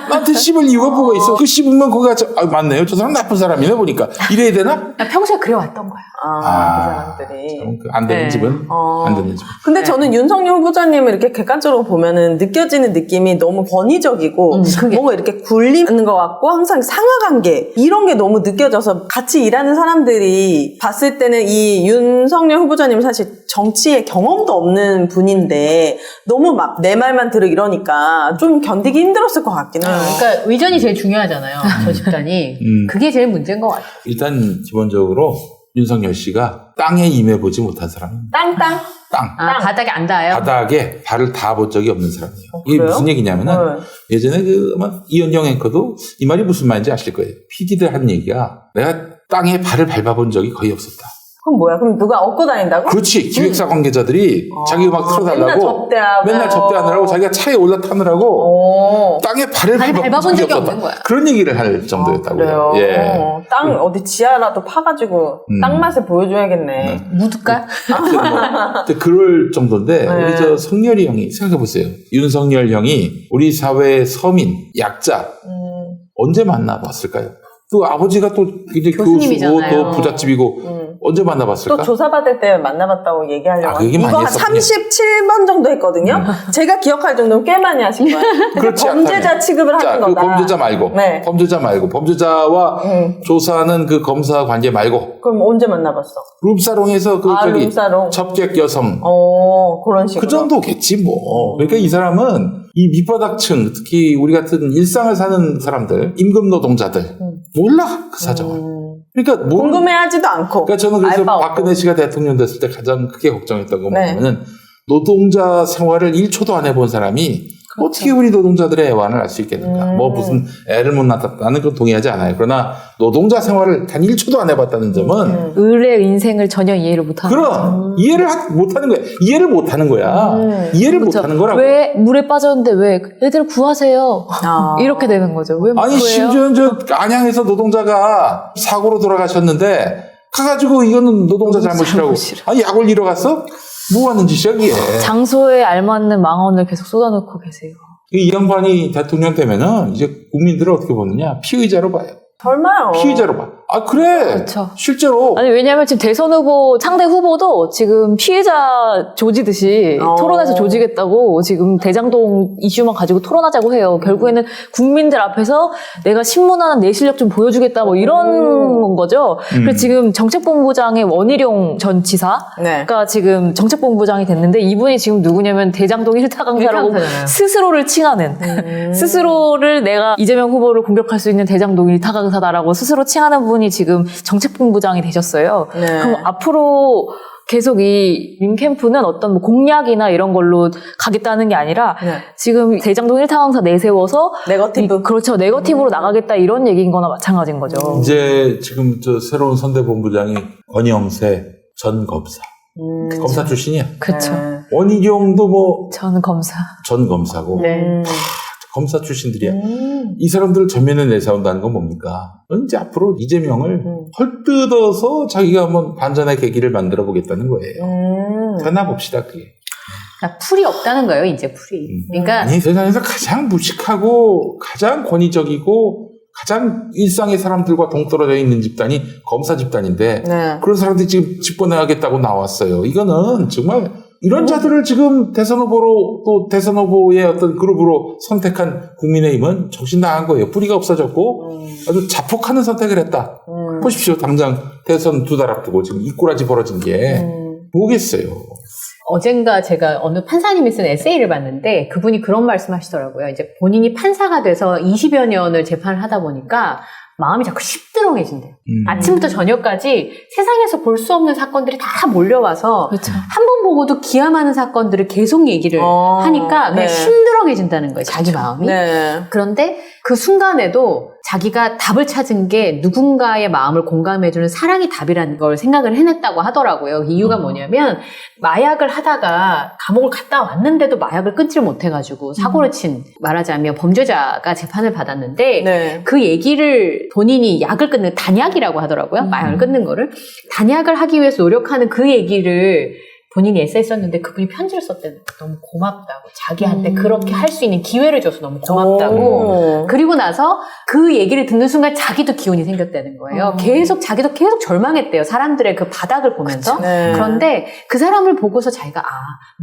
나한테 씹을 이유가 뭐가 있어? 그 씹으면 거기가 맞네요. 저 사람 나쁜 사람이네 보니까 이래야 되나? 나 평소에 그래왔던 거야. 그 사람들이. 안 되는 네. 집은 안 되는 집. 근데 저는 윤석열 후보자님을 이렇게 객관적으로 보면은 느껴지는 느낌이 너무 권위적이고 뭔가 이렇게 굴리는 것 같고 항상 상하관계 이런 게 너무 느껴져서 같이 일하는 사람들이 봤을 때는 이 윤석열 후보자님은 사실 정치에 경험도 없는 분인데 너무 막 내 말만 들어 이러니까 좀 견디기 힘들었을 것 같긴 해요. 그러니까 의전이 제일 중요하잖아요. 저 집단이. 그게 제일 문제인 것 같아요. 일단 기본적으로 윤석열 씨가 땅에 임해보지 못한 사람입니다. 땅. 땅. 바닥에 안 닿아요? 바닥에 발을 닿아본 적이 없는 사람이에요. 이게 그래요? 무슨 얘기냐면은 네. 예전에 아마 이현영 앵커도 이 말이 무슨 말인지 아실 거예요. PD들 하는 얘기가 내가 땅에 발을 밟아본 적이 거의 없었다. 그럼 뭐야? 그럼 누가 업고 다닌다고? 그렇지. 기획사 관계자들이 자기 음악 틀어달라고 맨날 접대하느라고 자기가 차에 올라타느라고 땅에 발을 밟아본 적이 없었다. 없는 거야. 그런 얘기를 할 정도였다고요. 그래요? 예. 땅 어디 지하라도 파가지고 땅 맛을 보여줘야겠네. 묻을까? 근데 그럴 정도인데 네. 우리 저 성렬이 형이 생각해보세요. 윤석열 형이 우리 사회의 서민, 약자 언제 만나봤을까요? 또 아버지가 또 이제 교수고 교수님이잖아요. 또 부잣집이고 언제 만나봤을까? 또 조사받을 때 만나봤다고 얘기하려고 얘기 많이 이거 한 했었군요. 37번 정도 했거든요. 제가 기억할 정도면 꽤 많이 하신 거예요. 근데 그렇지 범죄자 않다면. 취급을 자, 하는 그 거다. 범죄자 말고 네. 범죄자와 조사하는 그 검사 관계 말고 그럼 언제 만나봤어? 룸사롱에서 그 저기 룸사롱. 접객 여성 그런 식으로. 그 정도겠지 뭐. 그러니까 이 사람은 이 밑바닥층 특히 우리 같은 일상을 사는 사람들 임금 노동자들 몰라 그 사정을. 그러니까 궁금해하지도 않고. 그러니까 저는 그래서 알바 없고. 박근혜 씨가 대통령 됐을 때 가장 크게 걱정했던 건 네. 뭐냐면 노동자 생활을 1초도 안 해본 사람이 어떻게 우리 노동자들의 애환을 알 수 있겠는가. 뭐 무슨 애를 못 낳았다는 건 동의하지 않아요. 그러나 노동자 생활을 단 1초도 안 해봤다는 점은 을의 인생을 전혀 이해를 못하는 거죠. 그럼 이해를 못하는 거야. 이해를 못하는 거야. 이해를 그렇죠. 못하는 거라고. 왜 물에 빠졌는데 왜 애들 구하세요? 이렇게 되는 거죠. 왜 아니 구해요? 심지어 저 안양에서 노동자가 사고로 돌아가셨는데 가가지고 이거는 노동자 잘못이라고. 아니 약을 잃어갔어? 뭐 하는 짓이야 이게. 장소에 알맞는 망언을 계속 쏟아놓고 계세요. 이 양반이 대통령 되면은 이제 국민들을 어떻게 보느냐 피의자로 봐요. 설마요. 피의자로 봐. 아 그래. 그렇죠. 실제로. 아니 왜냐하면 지금 대선 후보 상대 후보도 지금 피해자 조지듯이 토론해서 조지겠다고 지금 대장동 이슈만 가지고 토론하자고 해요. 결국에는 국민들 앞에서 내가 신문하는 내 실력 좀 보여주겠다 뭐 이런 거죠. 그래서 지금 정책본부장의 원희룡 전 지사가 네. 지금 정책본부장이 됐는데 이분이 지금 누구냐면 대장동 일타 강사라고 일타강사잖아요. 스스로를 칭하는 스스로를 내가 이재명 후보를 공격할 수 있는 대장동 일타 강사다라고 스스로 칭하는 분이 지금 정책본부장이 되셨어요. 네. 그럼 앞으로 계속 이 윤캠프는 어떤 뭐 공약이나 이런 걸로 가겠다는 게 아니라 네. 지금 대장동 일타 강사 내세워서 네거티브. 그렇죠. 네거티브로 나가겠다 이런 얘기인 거나 마찬가지인 거죠. 이제 지금 저 새로운 선대본부장이 권영세 전 검사. 검사 출신이야. 그렇죠. 네. 원희룡도 뭐 전 검사. 전 검사고. 네. 검사 출신들이야. 이 사람들을 전면에 내세운다는 건 뭡니까? 이제 앞으로 이재명을 헐뜯어서 자기가 한번 반전의 계기를 만들어 보겠다는 거예요. 되나 봅시다, 그게. 그러니까 풀이 없다는 거예요, 이제 풀이. 그러니까 아니, 세상에서 가장 무식하고 가장 권위적이고 가장 일상의 사람들과 동떨어져 있는 집단이 검사 집단인데 네. 그런 사람들이 지금 집권해야겠다고 나왔어요. 이거는 정말 이런 자들을 지금 대선 후보로 또 대선 후보의 어떤 그룹으로 선택한 국민의힘은 정신 나간 거예요. 뿌리가 없어졌고 아주 자폭하는 선택을 했다. 보십시오. 당장 대선 2달 앞두고 지금 이 꼬라지 벌어진 게 뭐겠어요. 어젠가 제가 어느 판사님이 쓴 에세이를 봤는데 그분이 그런 말씀 하시더라고요. 이제 본인이 판사가 돼서 20여 년을 재판을 하다 보니까 마음이 자꾸 십드렁해진대요. 아침부터 저녁까지 세상에서 볼 수 없는 사건들이 다 몰려와서 그렇죠. 한 번 보고도 기함하는 사건들을 계속 얘기를 하니까 그냥 네. 심드렁해진다는 거예요. 자기 마음이. 네. 그런데 그 순간에도 자기가 답을 찾은 게 누군가의 마음을 공감해주는 사랑이 답이라는 걸 생각을 해냈다고 하더라고요. 그 이유가 뭐냐면 마약을 하다가 감옥을 갔다 왔는데도 마약을 끊지를 못해가지고 사고를 친 말하자면 범죄자가 재판을 받았는데 네. 그 얘기를 본인이 약을 끊는 단약이라고 하더라고요. 마약을 끊는 거를. 단약을 하기 위해서 노력하는 그 얘기를 본인이 에세이 썼는데 그분이 편지를 썼대요. 너무 고맙다고. 자기한테 그렇게 할 수 있는 기회를 줘서 너무 고맙다고. 그리고 나서 그 얘기를 듣는 순간 자기도 기운이 생겼다는 거예요. 자기도 계속 절망했대요. 사람들의 그 바닥을 보면서. 네. 그런데 그 사람을 보고서 자기가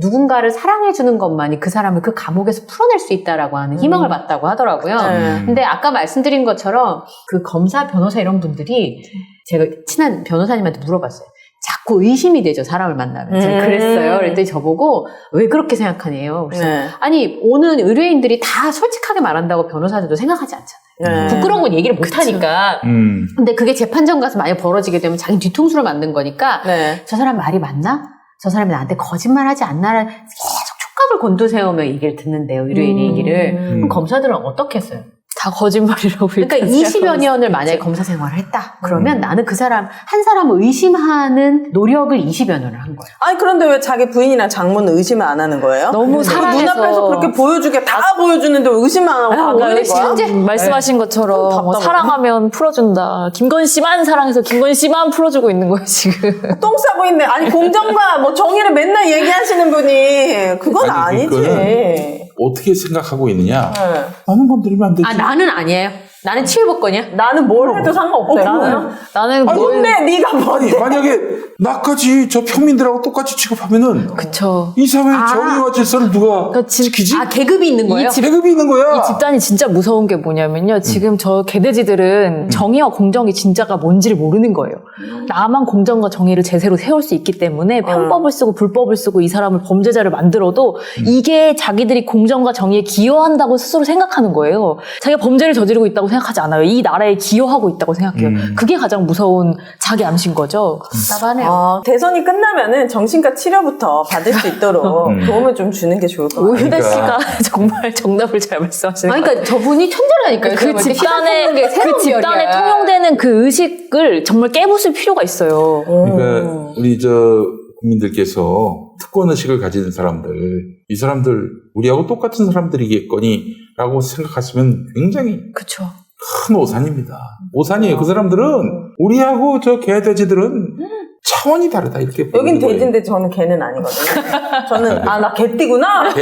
누군가를 사랑해주는 것만이 그 사람을 그 감옥에서 풀어낼 수 있다라고 하는 희망을 봤다고 하더라고요. 네. 근데 아까 말씀드린 것처럼 그 검사, 변호사 이런 분들이 제가 친한 변호사님한테 물어봤어요. 자꾸 의심이 되죠. 사람을 만나면. 제가 그랬어요. 그랬더니 저보고 왜 그렇게 생각하네요. 그래서 네. 아니 오는 의뢰인들이 다 솔직하게 말한다고 변호사들도 생각하지 않잖아요. 네. 부끄러운 건 얘기를 못 하니까. 근데 그게 재판정 가서 만약 벌어지게 되면 자기 뒤통수를 만든 거니까 네. 저 사람 말이 맞나? 저 사람이 나한테 거짓말하지 않나를 계속 촉각을 곤두세우며 얘기를 듣는데요. 의뢰인의 얘기를. 그럼 검사들은 어떻게 했어요? 다 거짓말이라고. 그러니까 일단 20여 생각하고 년을 있었죠. 만약에 검사 생활을 했다. 그러면 나는 그 사람, 한 사람을 의심하는 노력을 20여 년을 한 거예요. 아니 그런데 왜 자기 부인이랑 장모는 의심을 안 하는 거예요? 너무 그 사랑해서. 눈앞에서 그렇게 보여주게 다 보여주는데 왜 의심만 안 하고 가는 오히려 거야? 실제 말씀하신 것처럼 뭐 답답하네. 사랑하면 풀어준다. 김건 씨만 사랑해서 김건 씨만 풀어주고 있는 거예요 지금. 똥 싸고 있네. 아니 공정과 뭐 정의를 맨날 얘기하시는 분이 그건 아니, 아니지. 그거는 네. 어떻게 생각하고 있느냐? 나는 건드리면 안 되지. 아, 나는 아니에요. 나는 치유복권이야. 나는 뭘 해도 상관없대. 나는 아니, 뭘. 근데 네가 아니 뭔데? 만약에 나까지 저 평민들하고 똑같이 취급하면은 그쵸. 이 사회의 정의와 질서를 누가 그러니까 지키지? 아, 계급이 있는 거예요? 계급이 있는 거야. 이 집단이 진짜 무서운 게 뭐냐면요. 지금 저 개돼지들은 정의와 공정이 진짜가 뭔지를 모르는 거예요. 나만 공정과 정의를 제대로 세울 수 있기 때문에 편법을 쓰고 불법을 쓰고 이 사람을 범죄자를 만들어도 이게 자기들이 공정과 정의에 기여한다고 스스로 생각하는 거예요. 자기가 범죄를 저지르고 있다고 생각하지 않아요. 이 나라에 기여하고 있다고 생각해요. 그게 가장 무서운 자기 암시인 거죠. 답답하네요. 대선이 끝나면은 정신과 치료부터 받을 수 있도록 도움을 좀 주는 게 좋을 것 같아요. 오유대 그러니까. 씨가 정말 정답을 잘 말씀하시는 아니, 것 같아요. 그러니까 저분이 천재라니까요. 그 집단에 통용되는 그 의식을 정말 깨부술 필요가 있어요. 그러니까 우리 저 국민들께서 특권 의식을 가지는 사람들, 이 사람들 우리하고 똑같은 사람들이겠거니라고 생각하시면 굉장히 그쵸. 큰 오산입니다. 오산이에요. 그 사람들은 우리하고 저 개돼지들은 차원이 다르다 이렇게 여긴 보는 거예요. 돼지인데 저는 개는 아니거든요. 저는 나 개띠구나.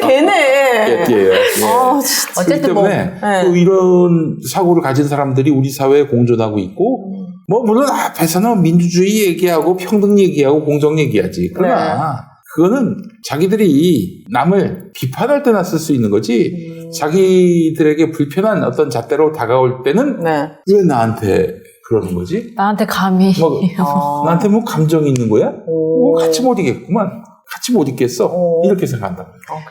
개네. 개띠예요. 예. 아, 진짜. 그렇기 어쨌든 뭐, 때문에 네. 또 이런 사고를 가진 사람들이 우리 사회에 공존하고 있고 뭐 물론 앞에서는 민주주의 얘기하고 평등 얘기하고 공정 얘기하지. 그러나 그거는 자기들이 남을 비판할 때나 쓸 수 있는 거지 자기들에게 불편한 어떤 잣대로 다가올 때는 네. 왜 나한테 그러는 거지? 나한테 감히. 뭐, 나한테 뭐 감정이 있는 거야? 뭐 같이 못 이겠구만. 같이 못 있겠어. 이렇게 생각한다.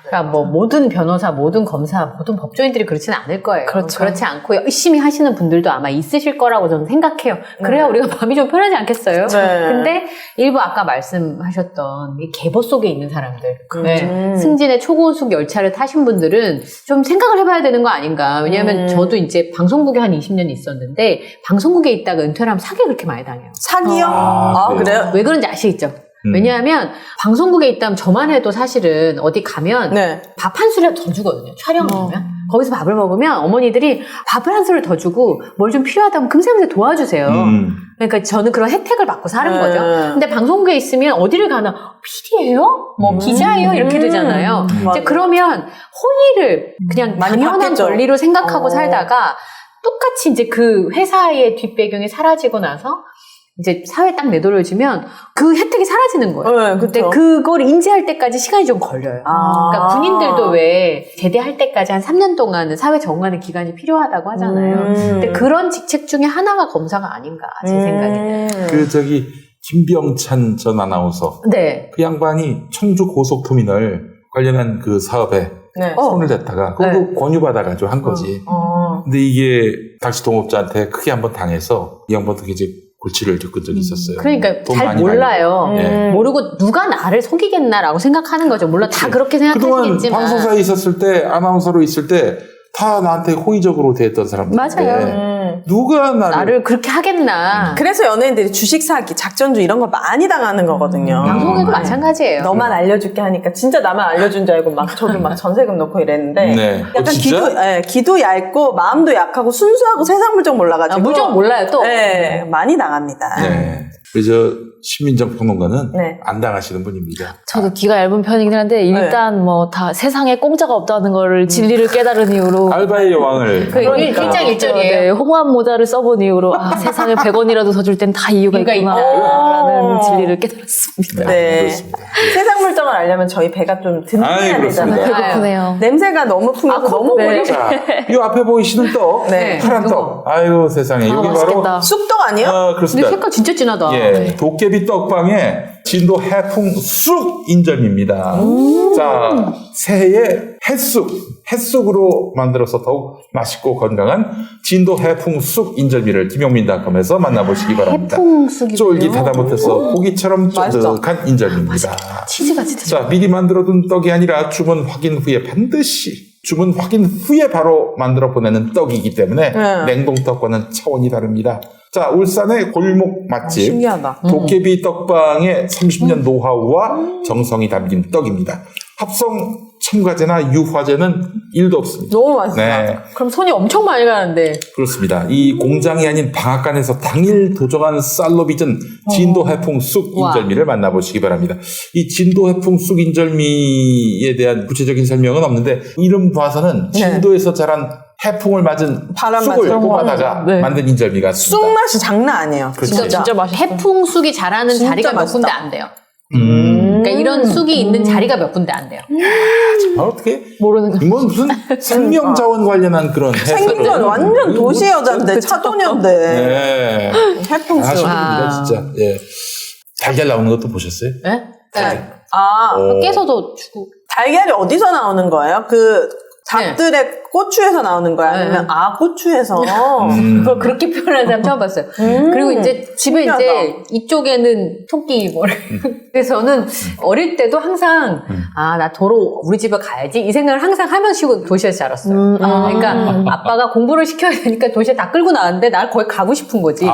그러니까 뭐 모든 변호사, 모든 검사, 모든 법조인들이 그렇지는 않을 거예요. 그렇죠. 그렇지 않고 열심히 하시는 분들도 아마 있으실 거라고 저는 생각해요. 그래야 우리가 마음이 좀 편하지 않겠어요? 네. 근데 일부 아까 말씀하셨던 이 계보 속에 있는 사람들, 네. 승진의 초고속 열차를 타신 분들은 좀 생각을 해봐야 되는 거 아닌가. 왜냐하면 저도 이제 방송국에 한 20년 있었는데 방송국에 있다가 은퇴를 하면 사기 그렇게 많이 당해요. 사기요? 그래요? 그래요? 왜 그런지 아시겠죠? 왜냐하면 방송국에 있다면 저만 해도 사실은 어디 가면 네. 밥 한 수를 더 주거든요. 촬영을 하면. 거기서 밥을 먹으면 어머니들이 밥을 한 수를 더 주고 뭘 좀 필요하다면 금세 도와주세요. 그러니까 저는 그런 혜택을 받고 사는 거죠. 근데 방송국에 있으면 어디를 가나 PD예요? 뭐 기자예요? 이렇게 되잖아요. 이제 그러면 호의를 그냥 많이 당연한 받겠죠. 권리로 생각하고 살다가 똑같이 이제 그 회사의 뒷배경이 사라지고 나서 이제 사회에 딱 내돌려지면 그 혜택이 사라지는 거예요. 네, 근데 그쵸. 그걸 인지할 때까지 시간이 좀 걸려요. 그러니까 군인들도 왜 제대할 때까지 한 3년 동안은 사회 적응하는 기간이 필요하다고 하잖아요. 근데 그런 직책 중에 하나가 검사가 아닌가 제 생각에는. 그 저기 김병찬 전 아나운서 네. 그 양반이 청주 고속터미널 관련한 그 사업에 네. 손을 댔다가 그거 권유받아가지고 한 거지. 근데 이게 tak시 동업자한테 크게 한번 당해서 이 양반도 이제 골치를 겪은 적이 있었어요. 그러니까 돈 잘 많이 몰라요. 가지고. 예. 모르고 누가 나를 속이겠나라고 생각하는 거죠. 물론 다 그렇게 그동안 생각하시겠지만. 방송사에 있었을 때 아나운서로 있을 때 다 나한테 호의적으로 대했던 사람들인데 맞아요. 누가 나를 그렇게 하겠나. 그래서 연예인들이 주식 사기, 작전주 이런 거 많이 당하는 거거든요. 방송에도 마찬가지예요. 너만 알려줄게 하니까 진짜 나만 알려준 줄 알고 막 저도 막 전세금 넣고 이랬는데 네. 약간 진짜? 기도 얇고 마음도 약하고 순수하고 세상 물정 몰라가지고 물정 몰라요 또. 네, 많이 당합니다. 네. 그래서 신민정 평론가는 네. 안 당하시는 분입니다. 저도 귀가 얇은 편이긴 한데 일단 뭐 다 세상에 공짜가 없다는 거를 진리를 깨달은 이유로 알바의 여왕을 그러니까. 일장일전이에요. 네, 홍합 모자를 써본 이후로 세상에 100원이라도 더 줄 땐 다 이유가 이유가 있구나라는 진리를 깨달았습니다. 네. 그렇습니다. 세상 물정을 알려면 저희 배가 좀 든든해야 그렇습니다. 되잖아요. 배고프네요. 냄새가 너무 풍겨서 너무 네. 오래 자, 이 앞에 보이시는 떡, 네. 파란 떡. 아유 세상에 여기 바로 맛있겠다. 쑥떡 아니에요? 그렇습니다. 근데 색깔 진짜 진하다. 예, 예, 도깨비 떡방의 진도 해풍 쑥 인절미입니다. 자, 새해에 햇쑥으로 만들어서 더욱 맛있고 건강한 진도 해풍 쑥 인절미를 김용민닷컴에서 만나보시기 바랍니다. 해풍쑥이군요. 쫄깃하다 못해서 고기처럼 쫀득한 인절미입니다. 치즈가 진짜 자, 미리 만들어둔 떡이 아니라 주문 확인 후에 바로 만들어 보내는 떡이기 때문에 냉동떡과는 차원이 다릅니다. 자, 울산의 골목 맛집 신기하다. 도깨비 떡방의 30년 노하우와 정성이 담긴 떡입니다. 합성 첨가제나 유화제는 1도 없습니다. 너무 맛있다. 네, 그럼 손이 엄청 많이 가는데. 그렇습니다. 이 공장이 아닌 방앗간에서 당일 도정한 쌀로 빚은 진도 해풍 쑥 인절미를 만나보시기 바랍니다. 이 진도 해풍 쑥 인절미에 대한 구체적인 설명은 없는데 이름 봐서는 진도에서 자란 해풍을 맞은 바람 쑥을 맞은 뽑아다가 네. 만든 인절미 같습니다. 쑥 맛이 장난 아니에요. 그렇죠. 진짜 맛있어. 해풍쑥이 자라는 진짜 자리가 몇 맛있다. 군데 안 돼요. 그러니까 이런 쑥이 있는 자리가 몇 군데 안 돼요. 어떻게 모르는 거. 이건 무슨 생명자원 관련한 그런 생긴 건 완전 도시 여잔데 차도녀인데 네. 해풍쑥. 아쉽습니다 진짜. 예. 달걀 나오는 것도 보셨어요? 네? 아, 깨서도 주고. 달걀이 어디서 나오는 거예요? 그 닭들의 고추에서 나오는 거야? 아니면 고추에서? 그걸 그렇게 표현하는 사람 처음 봤어요. 그리고 이제 집에 신기하다. 이제 이쪽에는 토끼 머리. 그래서 저는 어릴 때도 항상 나 도로 우리 집에 가야지 이 생각을 항상 하면서 도시에서 자랐어요. 그러니까 아빠가 공부를 시켜야 되니까 도시에 다 끌고 나왔는데 날 거기 가고 싶은 거지.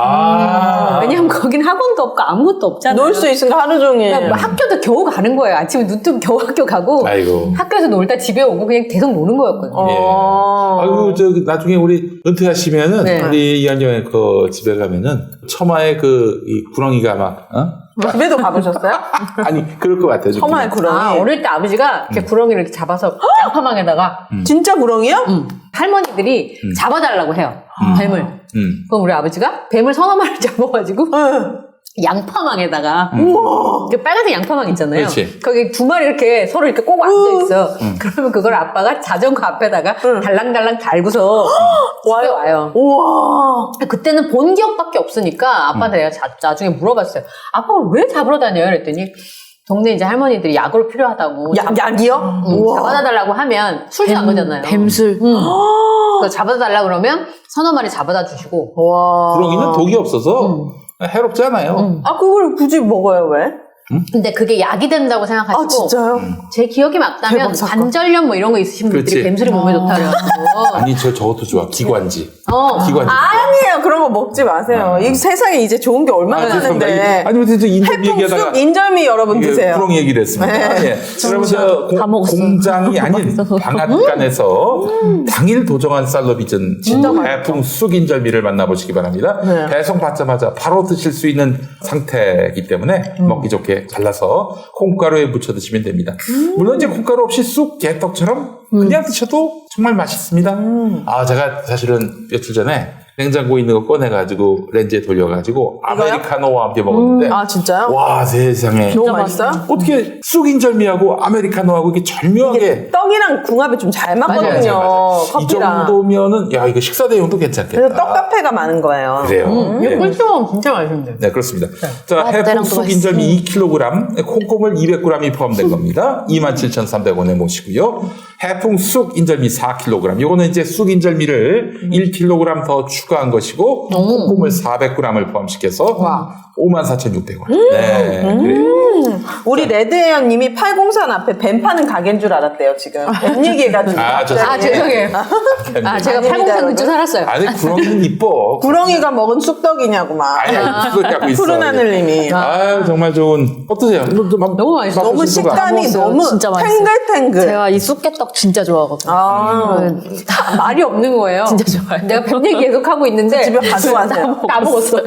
왜냐면 거긴 학원도 없고 아무것도 없잖아요. 놀 수 있으니까 하루 종일. 그러니까 학교도 겨우 가는 거예요. 아침에 눈 뜨면 겨우 학교 가고 아이고. 학교에서 놀다 집에 오고 그냥 계속 노는 거였거든요. 예. 아이고, 나중에 우리 은퇴하시면은, 네. 우리 이한정의 그 집에 가면은, 처마에 이 구렁이가 막, 집에도 가보셨어요? 아니, 그럴 것 같아요. 처마의 구렁이. 어릴 때 아버지가 이렇게 구렁이를 이렇게 잡아서 양파망에다가 진짜 구렁이요? 할머니들이 잡아달라고 해요. 뱀을. 그럼 우리 아버지가 뱀을 서너 마리 잡아가지고 양파망에다가 그 빨간색 양파망 있잖아요. 그렇지. 거기 두 마리 이렇게 서로 이렇게 꼭 앉아 있어. 그러면 그걸 아빠가 자전거 앞에다가 달랑달랑 달고서 집에 와요. 우와. 그때는 본 기억밖에 없으니까 아빠한테 내가 나중에 물어봤어요. 아빠가 왜 잡으러 다녀요? 그랬더니 동네 이제 할머니들이 약으로 필요하다고. 약이요? 잡아다 달라고 하면 술도 안 거잖아요. 뱀술. 그래서 잡아다 달라고 그러면 서너 마리 잡아다 주시고. 와. 구렁이는 독이 없어서 해롭지 않아요. 그걸 굳이 먹어요, 왜? 근데 그게 약이 된다고 생각하시고. 진짜요? 제 기억이 맞다면 대박 사건. 관절염 뭐 이런 거 있으신 분들이 그렇지. 뱀술이 몸에 좋다 그래가지고. 아니, 저것도 좋아. 기관지. 기관지. 아니에요. 그런 거 먹지 마세요. 이 세상에 이제 좋은 게 얼마나 많은데. 아니, 근데 인절미 얘기하다가. 해풍쑥 인절미 여러분 드세요. 구렁이 얘기를 했습니다. 예. 여러분, 다 먹었어요. 공장이 아닌 방앗간에서 당일 도정한 쌀로 빚은 진도 해풍 쑥 인절미를 만나보시기 바랍니다. 배송 받자마자 바로 드실 수 있는 상태이기 때문에 먹기 좋게 잘라서 콩가루에 묻혀 드시면 됩니다. 물론 이제 콩가루 없이 쑥 개떡처럼 그냥 드셔도 정말 맛있습니다. 제가 사실은 며칠 전에 냉장고에 있는 거 꺼내가지고 렌즈에 돌려가지고 아메리카노와 함께 먹었는데 진짜요? 와, 세상에 너무 맛있어요? 어떻게 쑥 인절미하고 아메리카노하고 이게 절묘하게 떡이랑 궁합이 좀 잘 맞거든요. 맞아요. 이 커피랑. 정도면은 이거 식사 대용도 괜찮겠다. 그래서 떡 카페가 많은 거예요. 그래요. 네. 꿀조금 진짜 맛있는데. 네, 그렇습니다. 자, 해풍 때랑도 쑥 인절미 2kg, 콩고물 200g이 포함된 겁니다. 27,300원에 모시고요. 해풍 쑥 인절미 4kg. 요거는 이제 쑥 인절미를 1kg 더 추가한 것이고, 콩고물 400g을 포함시켜서 54,600원. 네, 그래요. 우리 레드에어님이 803 앞에 뱀 파는 가게인 줄 알았대요, 지금. 뱀 얘기해가지고. 죄송해요. 제가 803 근처 살았어요. 아니, 구렁이는 이뻐. 구렁이가 먹은 쑥떡이냐고 막. 아니, 그거 하고 있어. 푸른 하늘님이. 아유, 정말 좋은. 어떠세요? 너무 맛있어. 너무 식감이 먹었어요. 너무 진짜 맛있어요. 탱글탱글. 제가 이 쑥개떡 진짜 좋아하거든요. 말이 없는 거예요. 진짜 좋아요. 내가 뱀 얘기 계속 하고 있는데 집에 가져가세요. 다 먹었어요.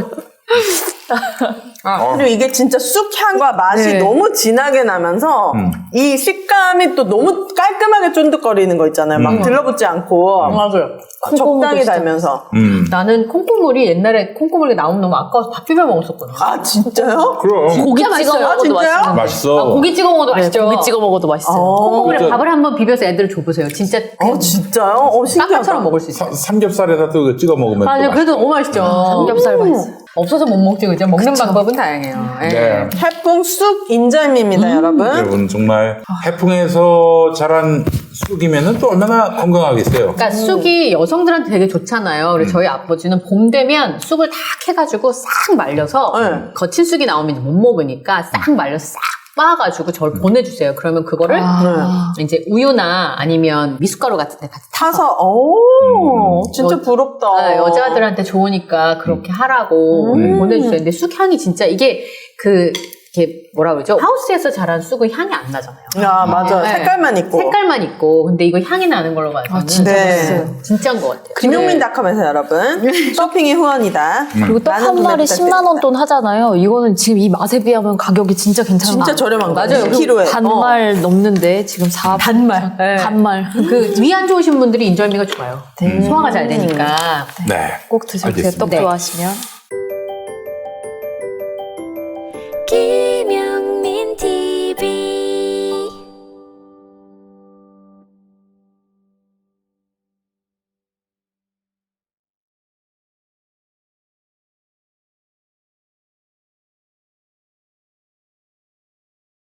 그리고 이게 진짜 쑥 향과 맛이 네. 너무 진하게 나면서 이 식감이 또 너무 깔끔하게 쫀득거리는 거 있잖아요. 막 들러붙지 않고. 맞아요. 적당히 달면서. 나는 콩고물이 옛날에 콩고물이 나오면 너무 아까워서 밥 비벼 먹었었거든요. 진짜요? 그럼. 고기 진짜 찍어 맛있어요. 먹어도 진짜요? 맛있어요. 맛있어. 고기 찍어 먹어도 맛있죠. 고기 찍어 먹어도 맛있어요. 콩고물에 진짜. 밥을 한번 비벼서 애들 줘보세요. 진짜 진짜요? 신기하다. 깎아처럼 먹을 수 있어요. 삼겹살에다 또 찍어 먹으면. 맞아요. 또 그래도 너무 맛있죠. 삼겹살 맛있어요. 없어서 못 먹지, 그죠? 먹는 방법은 다양해요. 예. 네. 해풍 쑥 인절미입니다, 여러분. 여러분 정말 해풍에서 자란 쑥이면은 또 얼마나 건강하겠어요. 그러니까 쑥이 여성들한테 되게 좋잖아요. 그래서 저희 아버지는 봄 되면 쑥을 다 캐가지고 싹 말려서 네. 거친 쑥이 나오면 이제 못 먹으니까 싹 말려서 싹 빻아가지고 저를 보내주세요. 그러면 그거를 이제 우유나 아니면 미숫가루 같은 데 같이 타서, 오, 진짜 부럽다. 네, 여자들한테 좋으니까 그렇게 하라고 보내주세요. 근데 쑥 향이 진짜 이게 이게 뭐라 그러죠? 하우스에서 자란 쑥은 향이 안 나잖아요. 야, 맞아. 네. 색깔만 있고. 색깔만 있고. 근데 이거 향이 나는 걸로 봐서는 진짜 맛있어요. 진짜인 것 같아요. 김용민닷컴에서 여러분. 쇼핑이 후원이다. 그리고 떡 많은 한 구매 마리 10만 원 돈 하잖아요. 이거는 지금 이 맛에 비하면 가격이 진짜 괜찮아요. 진짜 저렴한 거예요. 맞아요. 1kg에. 반말 넘는데 지금 4 반말. 네. 반말 위 안 좋으신 분들이 인절미가 좋아요. 소화가 잘 되니까. 네. 꼭 드셔보세요. 알겠습니다. 떡 네. 좋아하시면.